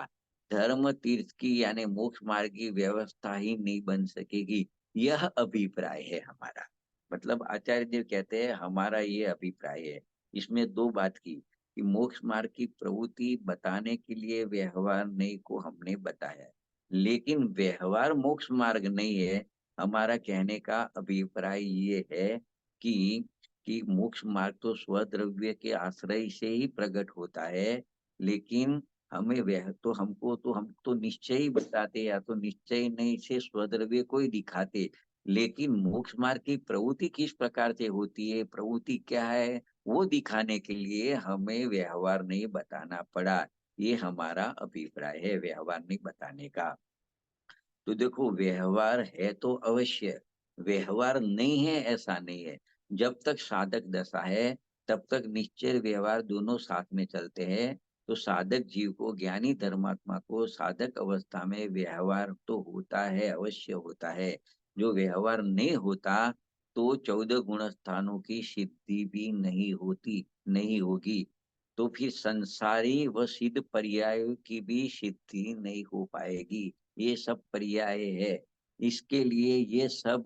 धर्म तीर्थ की यानी मोक्ष मार्ग की व्यवस्था ही नहीं बन सकेगी। यह अभिप्राय है हमारा। मतलब आचार्य देव कहते हैं हमारा ये अभिप्राय है। इसमें दो बात की कि मोक्ष मार्ग की प्रवृत्ति बताने के लिए व्यवहार नहीं को हमने बताया, लेकिन व्यवहार मोक्ष मार्ग नहीं है। हमारा कहने का अभिप्राय ये है कि मोक्ष मार्ग तो स्वद्रव्य के आश्रय से ही प्रकट होता है, लेकिन हमें वह तो हमको तो हम तो निश्चय ही बताते, या तो निश्चय नहीं से स्वद्रव्य को ही दिखाते। लेकिन मोक्ष मार्ग की प्रवृत्ति किस प्रकार से होती है, प्रवृत्ति क्या है, वो दिखाने के लिए हमें व्यवहार नहीं बताना पड़ा। ये हमारा अभिप्राय है व्यवहार नहीं बताने का। तो देखो व्यवहार है तो अवश्य, व्यवहार नहीं है ऐसा नहीं है। जब तक साधक दशा है तब तक निश्चय व्यवहार दोनों साथ में चलते हैं। तो साधक जीव को, ज्ञानी धर्मात्मा को साधक अवस्था में व्यवहार तो होता है, अवश्य होता है। जो व्यवहार नहीं होता तो 14 गुण स्थानों की सिद्धि भी नहीं होती, नहीं होगी। तो फिर संसारी व सिद्ध पर्याय की भी सिद्धि नहीं हो पाएगी। ये सब पर्याय है। इसके लिए ये सब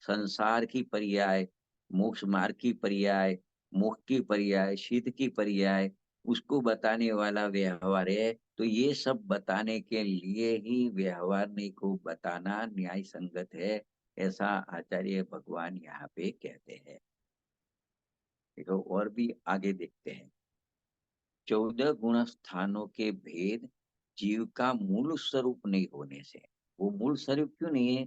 संसार की पर्याय, मोक्ष मार्ग की पर्याय, मोक्ष की पर्याय, सिद्ध की पर्याय, उसको बताने वाला व्यवहार है। तो ये सब बताने के लिए ही व्यवहार नहीं को बताना न्याय संगत है, ऐसा आचार्य भगवान यहाँ पे कहते हैं। देखो और भी आगे देखते हैं। 14 गुण स्थानों के भेद जीव का मूल स्वरूप नहीं होने से। वो मूल स्वरूप क्यों नहीं है?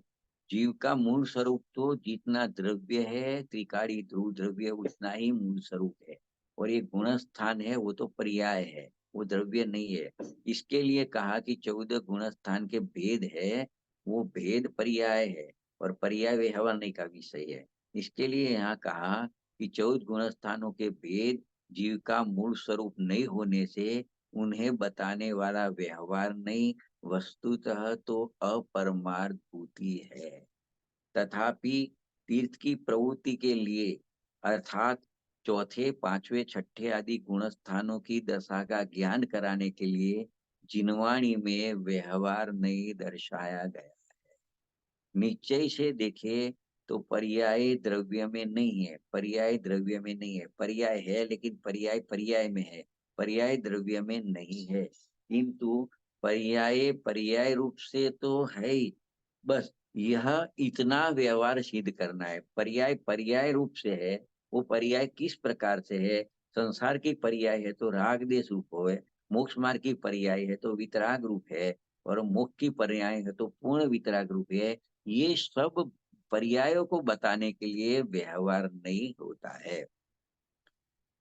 जीव का मूल स्वरूप तो जितना द्रव्य है, त्रिकाली ध्रुव द्रव्य, उतना ही मूल स्वरूप है। और ये गुण स्थान है वो तो पर्याय है, वो द्रव्य नहीं है। इसके लिए कहा कि 14 गुण स्थान के भेद है, वो भेद पर्याय है, और पर्याय व्यवहार का विषय है। इसके लिए यहाँ कहा कि 14 गुण स्थानों के भेद जीव का मूल स्वरूप नहीं होने से उन्हें बताने वाला व्यवहार नहीं, वस्तुतः तो अपरमार्थ भूति है। तथापि तीर्थ की प्रवृत्ति के लिए, अर्थात चौथे, पांचवें, छठे आदि गुण स्थानों की दशा का ज्ञान कराने के लिए जिनवाणी में व्यवहार नहीं दर्शाया गया। निश्चय से देखे तो पर्याय द्रव्य में नहीं है, पर्याय द्रव्य में नहीं है, पर्याय है लेकिन पर्याय पर्याय में है, पर्याय द्रव्य में नहीं है। किंतु पर्याय पर्याय रूप से तो है ही। बस यह इतना व्यवहार सिद्ध करना है। पर्याय पर्याय रूप से है, वो पर्याय किस प्रकार से है? संसार की पर्याय है तो राग देश रूप हो है, मोक्ष मार्ग की पर्याय है तो वितराग रूप है, और मोक्ष की पर्याय है तो पूर्ण वितराग रूप है। ये सब पर्यायों को बताने के लिए व्यवहार नहीं होता है।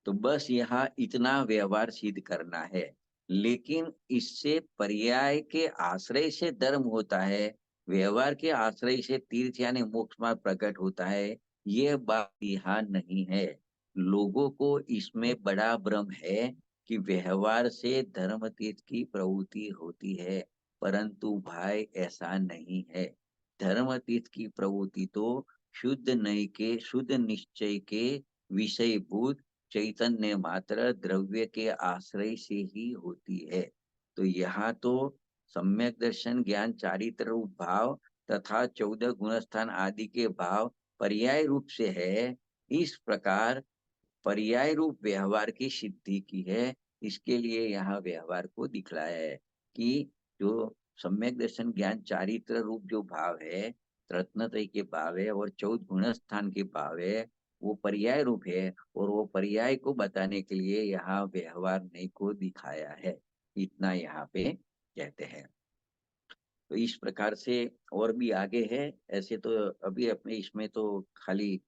तो बस यहाँ इतना व्यवहार सिद्ध करना है। लेकिन इससे पर्याय के आश्रय से धर्म होता है, व्यवहार के आश्रय से तीर्थ यानी मोक्ष मार्ग प्रकट होता है, ये बात यहाँ नहीं है। लोगों को इसमें बड़ा भ्रम है कि व्यवहार से धर्म तीर्थ की प्रवृत्ति होती है, परंतु भाई ऐसा नहीं है। धर्म तीर्थ की प्रवृत्ति तो शुद्ध नय के, शुद्ध निश्चय के विषयभूत चैतन्य मात्र द्रव्य के आश्रय से ही होती है। तो यहाँ तो सम्यक दर्शन, ज्ञान, चारित्र रूप भाव तथा 14 गुणस्थान आदि के भाव पर्याय रूप से है। इस प्रकार पर्याय रूप व्यवहार की सिद्धि की है। इसके लिए यहाँ व्यवहार को दिखलाया है कि जो सम्यक दर्शन, ज्ञान, चारित्र रूप जो भाव है, रत्नत्रय के भाव है और 14 गुणस्थान के भाव है, वो पर्याय रूप है, और वो पर्याय को बताने के लिए यहाँ व्यवहार नहीं को दिखाया है। इतना यहाँ पे कहते हैं। तो इस प्रकार से और भी आगे है। ऐसे तो अभी अपने इसमें तो खाली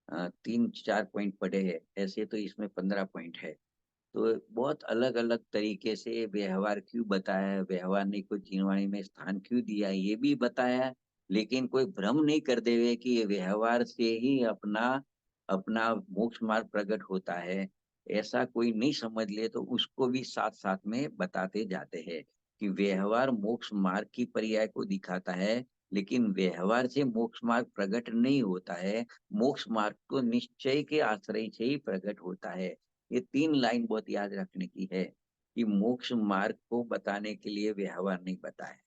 3-4 पॉइंट पढ़े हैं, ऐसे तो इसमें 15 पॉइंट है। तो बहुत अलग अलग तरीके से व्यवहार क्यों बताया है, व्यवहार ने को जीववाणी में स्थान क्यों दिया है, ये भी बताया है। लेकिन कोई भ्रम नहीं कर देवे कि ये व्यवहार से ही अपना अपना मोक्ष मार्ग प्रकट होता है, ऐसा कोई नहीं समझ ले, तो उसको भी साथ साथ में बताते जाते हैं कि व्यवहार मोक्ष मार्ग की पर्याय को दिखाता है, लेकिन व्यवहार से मोक्ष मार्ग प्रकट नहीं होता है। मोक्ष मार्ग तो निश्चय के आश्रय से ही प्रकट होता है। ये 3 लाइन बहुत याद रखने की है कि मोक्ष मार्ग को बताने के लिए व्यवहार नहीं बताया,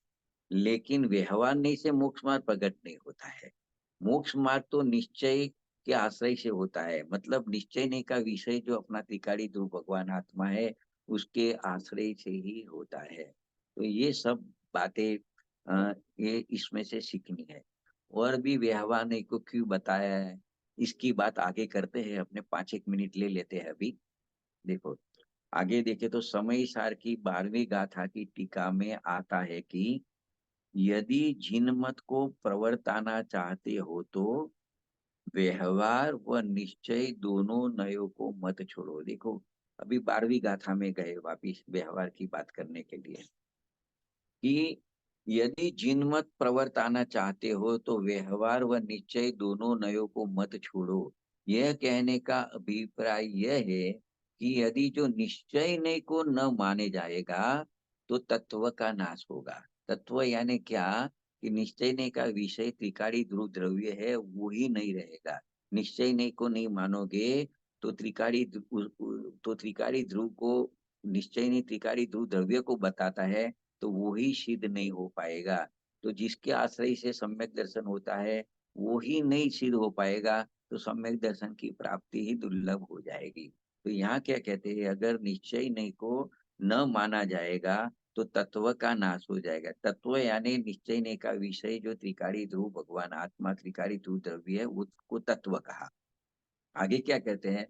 लेकिन व्यवहार नहीं से मोक्ष मार्ग प्रकट नहीं होता है। मोक्ष मार्ग तो निश्चय के आश्रय से होता है, मतलब निश्चय नहीं का विषय जो अपना त्रिकाली ध्रुव भगवान आत्मा है, उसके आश्रय से ही होता है। तो ये सब बातें ये इसमें से सीखनी है। और भी व्यवहार नहीं को क्यों बताया है, इसकी बात आगे करते हैं, अपने 5-1 मिनट ले लेते हैं अभी। देखो, आगे देखे तो समय सार की 12वीं गाथा की टीका में आता है कि यदि जिनमत को प्रवर्ताना चाहते हो तो व्यवहार व निश्चय दोनों नयों को मत छोड़ो। देखो, अभी 12वीं गाथा में गए वापिस व्यवहार की बात करने के लिए कि यदि जिनमत प्रवर्ताना चाहते हो तो व्यवहार व निश्चय दोनों नयों को मत छोड़ो। यह कहने का अभिप्राय यह है कि यदि जो निश्चय नय को न माने जाएगा तो तत्व का नाश होगा। तत्व यानी क्या, कि निश्चय नय का विषय त्रिकाली ध्रुव द्रव्य है, वो ही नहीं रहेगा। निश्चय नय को नहीं मानोगे तो त्रिकाली ध्रुव को, निश्चय नहीं त्रिकाली ध्रुव द्रव्य को बताता है, तो वो ही सिद्ध नहीं हो पाएगा। तो जिसके आश्रय से सम्यक दर्शन होता है वो ही नहीं सिद्ध हो पाएगा, तो सम्यक दर्शन की प्राप्ति ही दुर्लभ हो जाएगी। तो यहाँ क्या कहते हैं, अगर निश्चय नहीं को न माना जाएगा तो तत्व का नाश हो जाएगा। तत्व यानी निश्चय नहीं का विषय जो त्रिकाली ध्रुव भगवान आत्मा त्रिकाली ध्रुव द्रव्य है, उसको तत्व कहा। आगे क्या कहते हैं,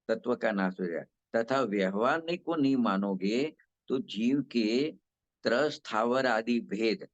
तत्व का नाश हो जाए तथा व्यवहार नहीं को नहीं मानोगे तो जीव के त्रस्थावर आदि भेद,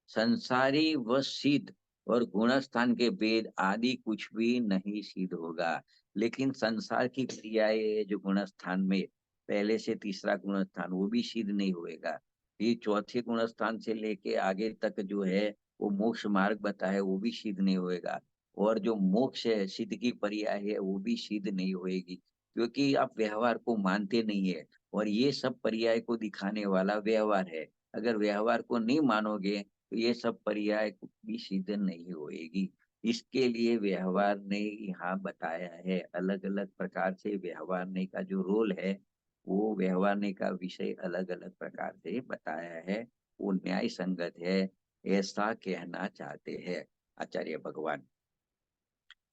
संसारी व सिद्ध और गुणस्थान के भेद आदि कुछ भी नहीं सिद्ध होगा। लेकिन संसार की क्रियाएं जो गुणस्थान में पहले से तीसरा गुणस्थान, वो भी सिद्ध नहीं होएगा। ये चौथे गुणस्थान से लेके आगे तक जो है वो मोक्ष मार्ग बताया, वो भी सिद्ध नहीं होएगा। और जो मोक्ष है, सिद्ध की पर्याय है, वो भी सिद्ध नहीं होएगी, क्योंकि आप व्यवहार को मानते नहीं है। और ये सब पर्याय को दिखाने वाला व्यवहार है। अगर व्यवहार को नहीं मानोगे तो ये सब पर्याय भी सिद्ध नहीं होएगी। इसके लिए व्यवहार ने यहाँ बताया है, अलग अलग प्रकार से व्यवहार ने का जो रोल है, वो व्यवहार ने का विषय अलग अलग प्रकार से बताया है। वो न्याय संगत है, ऐसा कहना चाहते हैं आचार्य भगवान।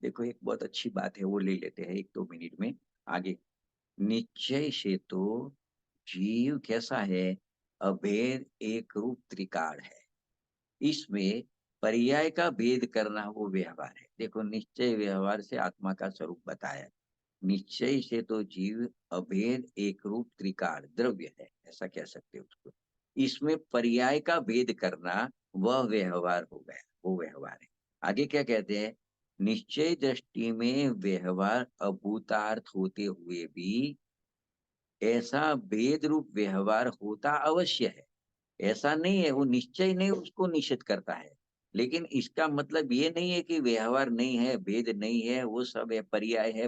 देखो, एक बहुत अच्छी बात है, वो ले लेते हैं 1-2 मिनट में आगे। निश्चय से तो जीव कैसा है, अभेद एक रूप त्रिकाल है। इसमें पर्याय का भेद करना वो व्यवहार है। देखो, निश्चय व्यवहार से आत्मा का स्वरूप बताया। निश्चय से तो जीव अभेद एक रूप त्रिकाल द्रव्य है, ऐसा कह सकते हो उसको। इसमें पर्याय का भेद करना वह व्यवहार हो गया, वो व्यवहार है। आगे क्या कहते हैं, निश्चय दृष्टि में व्यवहार अभूतार्थ होते हुए भी ऐसा भेद रूप व्यवहार होता अवश्य है। ऐसा नहीं है, वो निश्चय नहीं उसको निषेध करता है, लेकिन इसका मतलब ये नहीं है कि व्यवहार नहीं है, भेद नहीं है, वो सब है,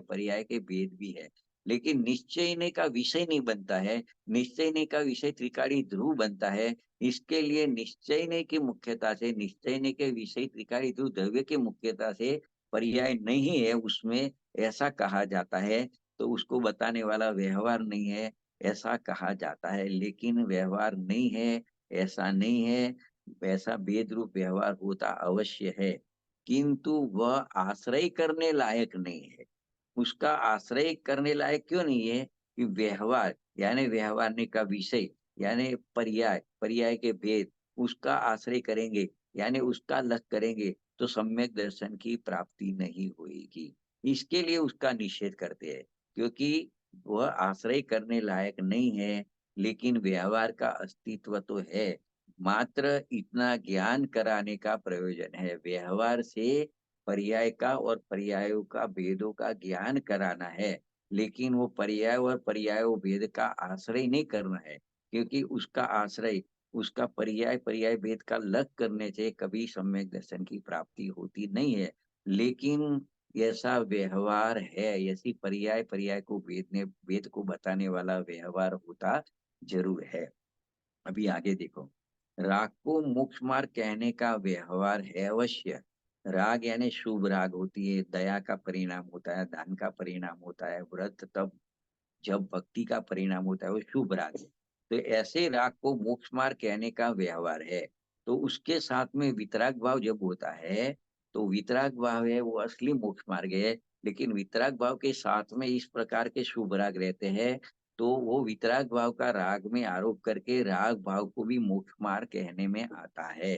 पर्याय के भेद भी है। लेकिन निश्चय नहीं का विषय नहीं बनता है, निश्चय नहीं का विषय त्रिकाली ध्रुव बनता है। इसके लिए निश्चय नहीं की मुख्यता से, निश्चय नहीं के विषय त्रिकाली ध्रुव द्रव्य की मुख्यता से पर्याय नहीं है उसमें, ऐसा कहा जाता है। तो उसको बताने वाला व्यवहार नहीं है, ऐसा कहा जाता है। लेकिन व्यवहार नहीं है ऐसा नहीं है, ऐसा भेद रूप व्यवहार होता अवश्य है, किंतु वह आश्रय करने लायक नहीं है। उसका आश्रय करने लायक क्यों नहीं है, कि व्यवहार यानी व्यवहारने का विषय यानी पर्याय, पर्याय के भेद, उसका आश्रय करेंगे यानी उसका लग करेंगे तो सम्यक दर्शन की प्राप्ति नहीं होगी। इसके लिए उसका निषेध करते हैं, क्योंकि वह आश्रय करने लायक नहीं है। लेकिन व्यवहार का अस्तित्व तो है, मात्र इतना ज्ञान कराने का प्रयोजन है। व्यवहार से पर्याय का और पर्यायों का भेदों का ज्ञान कराना है, लेकिन वो पर्याय और पर्यायों भेद का आश्रय नहीं करना है, क्योंकि उसका आश्रय, उसका पर्याय पर्याय भेद का लग करने से कभी सम्यक दर्शन की प्राप्ति होती नहीं है। लेकिन ऐसा व्यवहार है, ऐसी पर्याय पर्याय को वेद को बताने वाला व्यवहार होता जरूर है। अभी आगे देखो, राग को मोक्ष मार्ग कहने का व्यवहार है अवश्य। राग यानी शुभ राग होती है, दया का परिणाम होता है, दान का परिणाम होता है, व्रत तब जब भक्ति का परिणाम होता है वो शुभ राग है। तो ऐसे राग को मोक्ष मार्ग कहने का व्यवहार है। तो उसके साथ में वितराग भाव जब होता है, तो वितराग भाव है वो असली मोक्ष मार्ग है। लेकिन वितराग भाव के साथ में इस प्रकार के शुभ राग रहते हैं, तो वो वितराग भाव का राग में आरोप करके राग भाव को भी मोक्ष मार्ग कहने में आता है।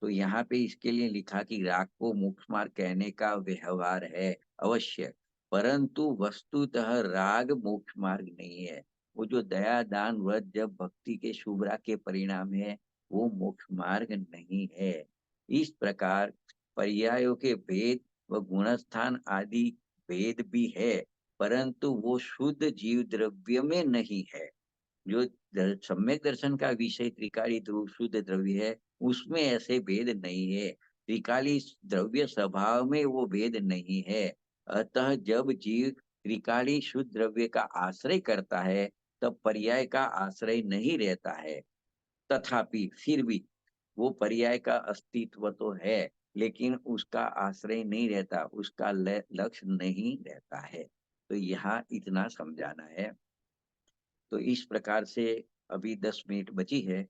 तो यहाँ पे इसके लिए लिखा कि राग को मोक्ष मार्ग कहने का व्यवहार है अवश्य, परंतु वस्तुतः राग मोक्ष मार्ग नहीं है। वो जो दया दान व्रत जब भक्ति के शुभ राग के परिणाम है, वो मोक्ष मार्ग नहीं है। इस प्रकार पर्यायों के भेद व गुणस्थान आदि भेद भी है, परंतु वो शुद्ध जीव द्रव्य में नहीं है। जो सम्यक दर्शन का विषय त्रिकाली ध्रुव शुद्ध द्रव्य है, उसमें ऐसे भेद नहीं है। त्रिकाली द्रव्य स्वभाव में वो भेद नहीं है। अतः जब जीव त्रिकाली शुद्ध द्रव्य का आश्रय करता है, तब पर्याय का आश्रय नहीं रहता है। तथापि फिर भी वो पर्याय का अस्तित्व तो है, लेकिन उसका आश्रय नहीं रहता, उसका लक्ष्य नहीं रहता है। तो यहाँ इतना समझाना है। तो इस प्रकार से अभी 10 मिनट बची है,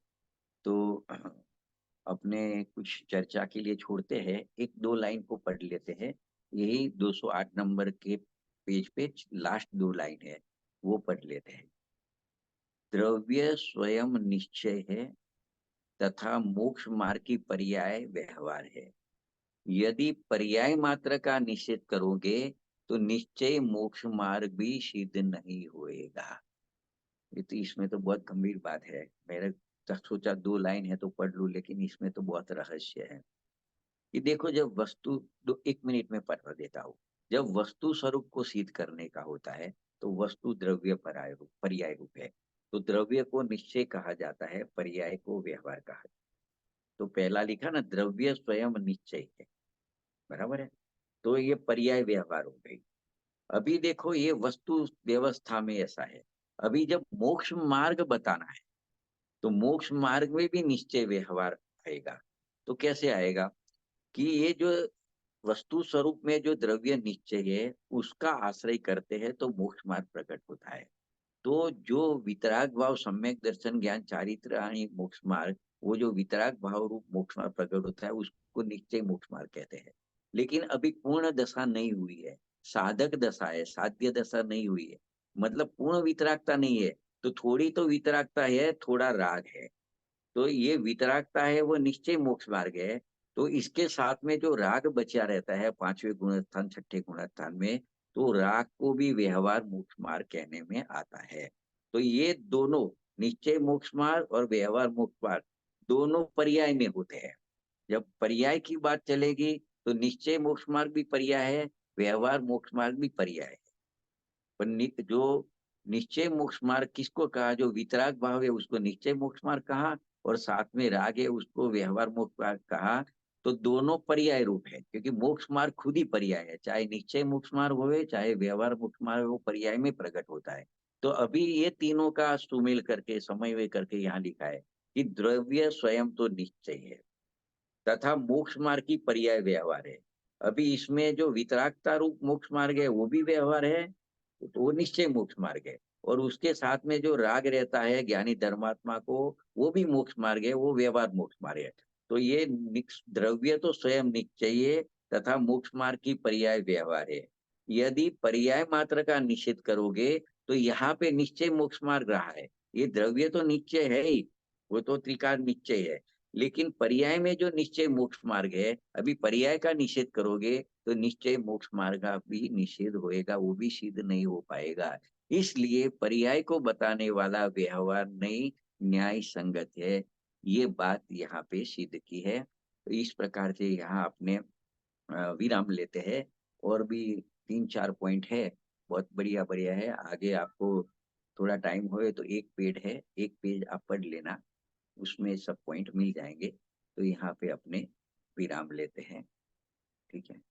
तो अपने कुछ चर्चा के लिए छोड़ते हैं, एक दो लाइन को पढ़ लेते हैं। यही 208 नंबर के पेज पे लास्ट दो लाइन है, वो पढ़ लेते हैं। द्रव्य स्वयं निश्चय है तथा मोक्ष मार्ग की पर्याय व्यवहार है। यदि पर्याय मात्र का निषेध करोगे, तो निश्चय मोक्ष मार्ग भी सिद्ध नहीं होएगा। ये तो, इसमें तो बहुत गंभीर बात है। मैंने तो सोचा 2 लाइन है तो पढ़ लूं, लेकिन इसमें तो बहुत रहस्य है। कि देखो, जब वस्तु, दो 1 मिनट में पढ़ देता हूँ। जब वस्तु स्वरूप को सिद्ध करने का होता है, तो वस्तु द्रव्य पर्याय रूप है। तो द्रव्य को निश्चय कहा जाता है, पर्याय को व्यवहार कहा जाता है। तो पहला लिखा ना, द्रव्य स्वयं निश्चय है, बराबर है। तो ये पर्याय व्यवहार हो गई। अभी देखो, ये वस्तु व्यवस्था में ऐसा है। अभी जब मोक्ष मार्ग बताना है, तो मोक्ष मार्ग में भी निश्चय व्यवहार आएगा। तो कैसे आएगा? कि ये जो वस्तु स्वरूप में जो द्रव्य निश्चय है, उसका आश्रय करते हैं तो मोक्ष मार्ग प्रकट होता है। तो जो वितराग भाव, सम्यक दर्शन, ज्ञान, चारित्र आणि मोक्ष मार्ग, वो जो वितराग भाव रूप मोक्ष मार्ग प्रकट होता है, उसको निश्चय मोक्ष मार्ग कहते हैं। लेकिन अभी पूर्ण दशा नहीं हुई है, साधक दशा है, साध्य दशा नहीं हुई है। मतलब पूर्ण वितरागता नहीं है, तो थोड़ी तो वितरागता है, थोड़ा राग है। तो ये वितरागता है, वो निश्चय मोक्ष मार्ग है। तो इसके साथ में जो राग बचा रहता है 5वें गुणस्थान 6ठे गुणस्थान में, तो राग को भी व्यवहार मोक्ष मार्ग कहने में आता है। तो ये दोनों, निश्चय मोक्ष मार्ग और व्यवहार मोक्ष मार्ग, दोनों पर्याय में होते हैं। जब पर्याय की बात चलेगी, तो निश्चय मोक्ष मार्ग भी पर्याय है, व्यवहार मोक्ष मार्ग भी पर्याय है। पर जो निश्चय मोक्ष मार्ग किसको कहा? जो वितराग भाव है उसको निश्चय मोक्ष मार्ग कहा, और साथ में राग है उसको व्यवहार मोक्ष मार्ग कहा। तो दोनों पर्याय रूप है, क्योंकि मोक्ष मार्ग खुद ही पर्याय है। चाहे निश्चय मोक्ष मार्ग होवे, चाहे व्यवहार मोक्ष मार्ग हो, पर्याय में प्रकट होता है। तो अभी ये तीनों का सुमेल करके, समन्वय करके यहाँ लिखा है कि द्रव्य स्वयं तो निश्चय है तथा मोक्ष मार्ग की पर्याय व्यवहार है। अभी इसमें जो वितरागता रूप मोक्ष मार्ग है वो भी व्यवहार है, तो वो निश्चय मोक्ष मार्ग है। और उसके साथ में जो राग रहता है ज्ञानी धर्मात्मा को, वो भी मोक्ष मार्ग है, वो व्यवहार मोक्ष मार्ग है। तो ये द्रव्य तो स्वयं निश्चय है तथा मोक्ष मार्ग की पर्याय व्यवहार है। यदि पर्याय मात्र का निषेध करोगे, तो यहाँ पे निश्चय मोक्ष मार्ग रहा है। ये द्रव्य तो निश्चय है ही, वो तो त्रिकाल निश्चय है। लेकिन पर्याय में जो निश्चय मोक्ष मार्ग है, अभी पर्याय का निषेध करोगे, तो निश्चय मोक्ष मार्ग का भी निषेध होएगा, वो भी सिद्ध नहीं हो पाएगा। इसलिए पर्याय को बताने वाला व्यवहार नहीं न्याय संगत है। ये बात यहाँ पे सिद्ध की है। तो इस प्रकार से यहाँ अपने विराम लेते हैं। और भी 3-4 पॉइंट है, बहुत बढ़िया बढ़िया है। आगे आपको थोड़ा टाइम होए तो एक पेज है, एक पेज आप पढ़ लेना, उसमें सब पॉइंट मिल जाएंगे। तो यहाँ पे अपने विराम लेते हैं। ठीक है।